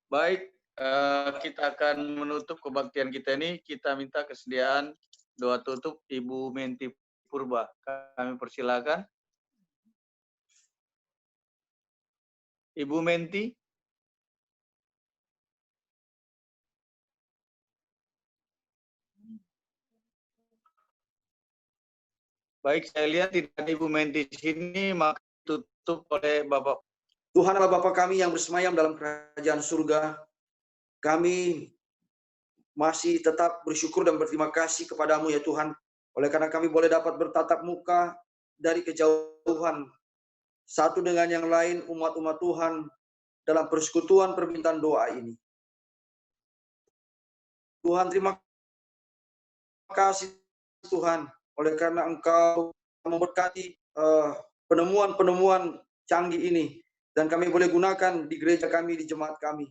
Speaker 1: Baik, kita akan menutup kebaktian kita ini. Kita minta kesediaan doa tutup Ibu Menti Purba. Kami persilakan. Ibu Menti. Baik, saya lihat tidak ada Ibu Menti di sini, maka tutup oleh Bapak.
Speaker 8: Tuhan Allah Bapa kami yang bersemayam dalam kerajaan surga, kami masih tetap bersyukur dan berterima kasih kepadamu ya Tuhan, oleh karena kami boleh dapat bertatap muka dari kejauhan, satu dengan yang lain umat-umat Tuhan dalam persekutuan permintaan doa ini. Tuhan, terima kasih Tuhan, oleh karena Engkau memberkati penemuan-penemuan canggih ini, dan kami boleh gunakan di gereja kami, di jemaat kami.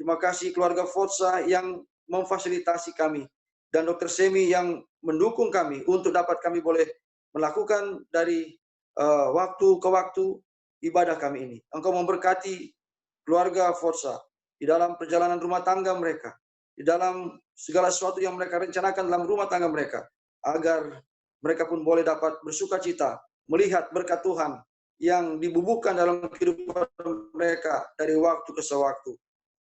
Speaker 8: Terima kasih keluarga Fotsa yang memfasilitasi kami dan Dr. Semi yang mendukung kami untuk dapat kami boleh melakukan dari waktu ke waktu ibadah kami ini. Engkau memberkati keluarga Forza di dalam perjalanan rumah tangga mereka, di dalam segala sesuatu yang mereka rencanakan dalam rumah tangga mereka, agar mereka pun boleh dapat bersuka cita melihat berkat Tuhan yang dibubuhkan dalam kehidupan mereka dari waktu ke sewaktu.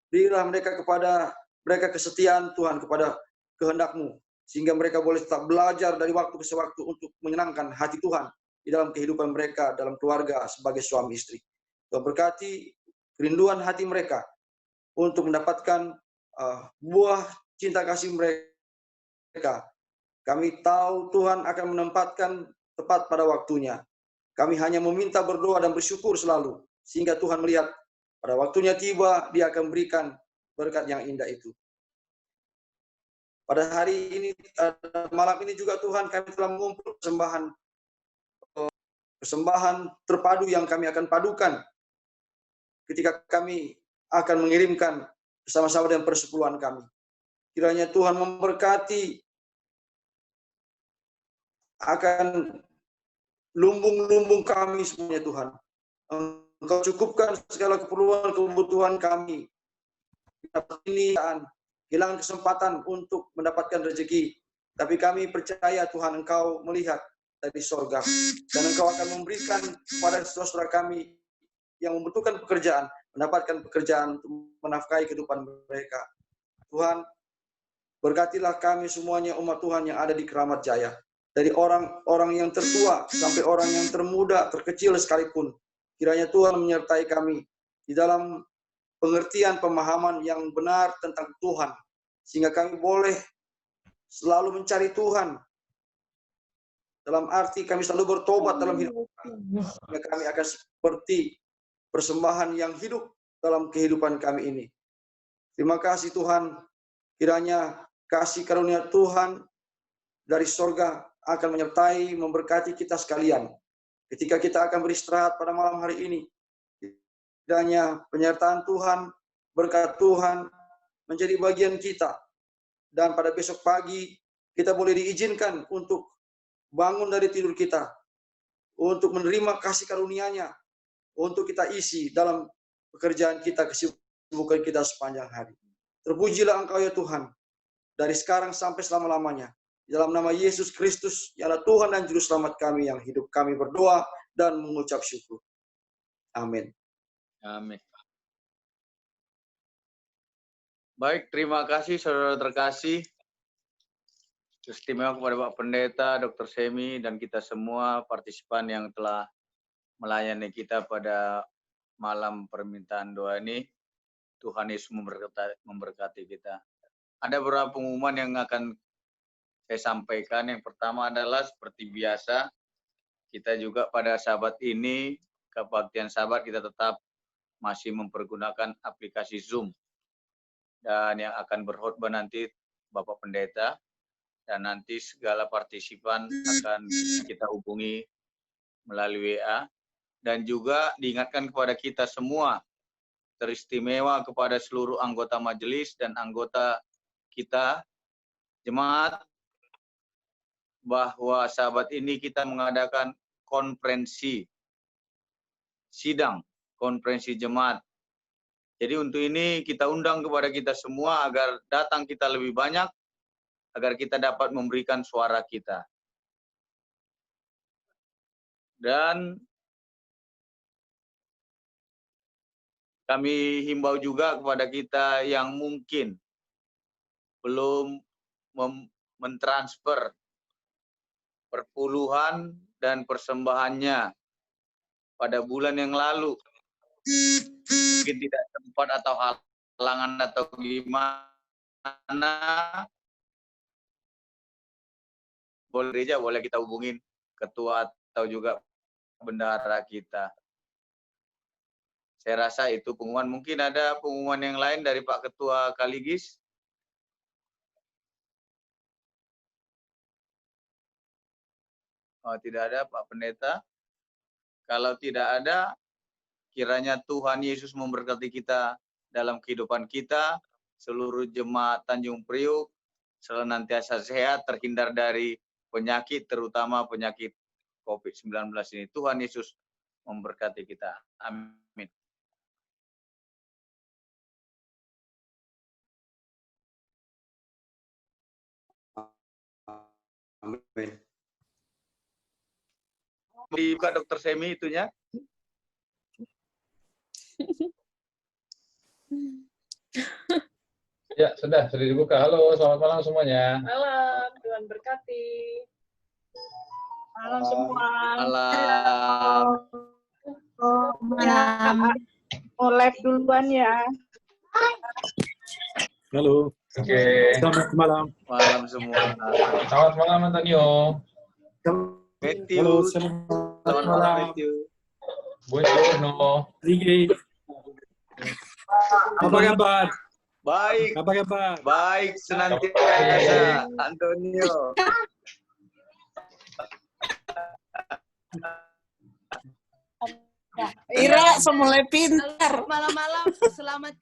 Speaker 8: Berilah mereka kesetiaan Tuhan kepada kehendak-Mu, sehingga mereka boleh tetap belajar dari waktu ke sewaktu untuk menyenangkan hati Tuhan di dalam kehidupan mereka, dalam keluarga sebagai suami istri. Tuhan berkati kerinduan hati mereka untuk mendapatkan buah cinta kasih mereka. Kami tahu Tuhan akan menempatkan tepat pada waktunya. Kami hanya meminta, berdoa, dan bersyukur selalu, sehingga Tuhan melihat pada waktunya tiba, Dia akan berikan berkat yang indah itu. Pada hari ini, malam ini juga Tuhan, kami telah mengumpul persembahan terpadu yang kami akan padukan ketika kami akan mengirimkan bersama-sama dengan persepuluhan kami. Kiranya Tuhan memberkati akan lumbung-lumbung kami semuanya, Tuhan. Engkau cukupkan segala kebutuhan kami. Ini kehilangan kesempatan untuk mendapatkan rezeki, tapi kami percaya Tuhan, Engkau melihat dari sorga, dan Engkau akan memberikan kepada saudara kami yang membutuhkan pekerjaan, mendapatkan pekerjaan untuk menafkahi kehidupan mereka. Tuhan, berkatilah kami semuanya, umat Tuhan yang ada di Keramat Jaya, dari orang-orang yang tertua sampai orang yang termuda, terkecil sekalipun. Kiranya Tuhan menyertai kami di dalam pengertian pemahaman yang benar tentang Tuhan, sehingga kami boleh selalu mencari Tuhan. Dalam arti kami selalu bertobat dalam hidup kami, sehingga kami akan seperti persembahan yang hidup dalam kehidupan kami ini. Terima kasih Tuhan, kiranya kasih karunia Tuhan dari sorga akan menyertai, memberkati kita sekalian. Ketika kita akan beristirahat pada malam hari ini, kiranya penyertaan Tuhan, berkat Tuhan menjadi bagian kita. Dan pada besok pagi, kita boleh diizinkan untuk bangun dari tidur kita, untuk menerima kasih karunia-Nya, untuk kita isi dalam pekerjaan kita, kesibukan kita sepanjang hari. Terpujilah Engkau ya Tuhan, dari sekarang sampai selama-lamanya. Di dalam nama Yesus Kristus, yang adalah Tuhan dan Juru Selamat kami yang hidup, kami berdoa dan mengucap syukur. Amin.
Speaker 1: Amin. Baik, terima kasih saudara terkasih. Istimewa kepada Pak Pendeta, Dr. Semi, dan kita semua partisipan yang telah melayani kita pada malam permintaan doa ini. Tuhan Yesus memberkati kita. Ada beberapa pengumuman yang akan saya sampaikan. Yang pertama adalah seperti biasa, kita juga pada sahabat ini, kebaktian sahabat, kita tetap masih mempergunakan aplikasi Zoom. Dan yang akan berkhotbah nanti Bapak Pendeta, dan nanti segala partisipan akan kita hubungi melalui WA. Dan juga diingatkan kepada kita semua, teristimewa kepada seluruh anggota majelis dan anggota kita, jemaat, bahwa sahabat ini kita mengadakan konferensi sidang, konferensi jemaat. Jadi untuk ini kita undang kepada kita semua agar datang kita lebih banyak, agar kita dapat memberikan suara kita. Dan kami himbau juga kepada kita yang mungkin belum mentransfer perpuluhan dan persembahannya pada bulan yang lalu, mungkin tidak sempat atau halangan atau gimana, boleh kita hubungin ketua atau juga bendahara kita. Saya rasa itu pengumuman. Mungkin ada pengumuman yang lain dari Pak Ketua Kaligis. Oh, tidak ada, Pak Pendeta. Kalau tidak ada, kiranya Tuhan Yesus memberkati kita dalam kehidupan kita, seluruh jemaat Tanjung Priuk, senantiasa sehat, terhindar dari penyakit, terutama penyakit COVID-19 ini. Tuhan Yesus memberkati kita. Amin.
Speaker 8: Amin.
Speaker 1: Dibuka Dokter Semi itunya.
Speaker 2: Ya, sudah dibuka. Halo, selamat malam semuanya.
Speaker 3: Malam, Tuhan berkati.
Speaker 5: Malam semua.
Speaker 1: Malam.
Speaker 3: Malam. Mau live duluan ya.
Speaker 7: Halo.
Speaker 2: Oke.
Speaker 7: Selamat malam.
Speaker 1: Malam semua.
Speaker 2: Selamat malam Antonio.
Speaker 1: Matthew.
Speaker 7: Halo, selamat
Speaker 1: malam Matthew.
Speaker 2: Buongiorno.
Speaker 7: Rigi. Apa kabar?
Speaker 1: Baik.
Speaker 7: Apa kabar?
Speaker 1: Baik, senantiasa Antonio.
Speaker 5: Ira, semulai pintar.
Speaker 3: Malam-malam, selamat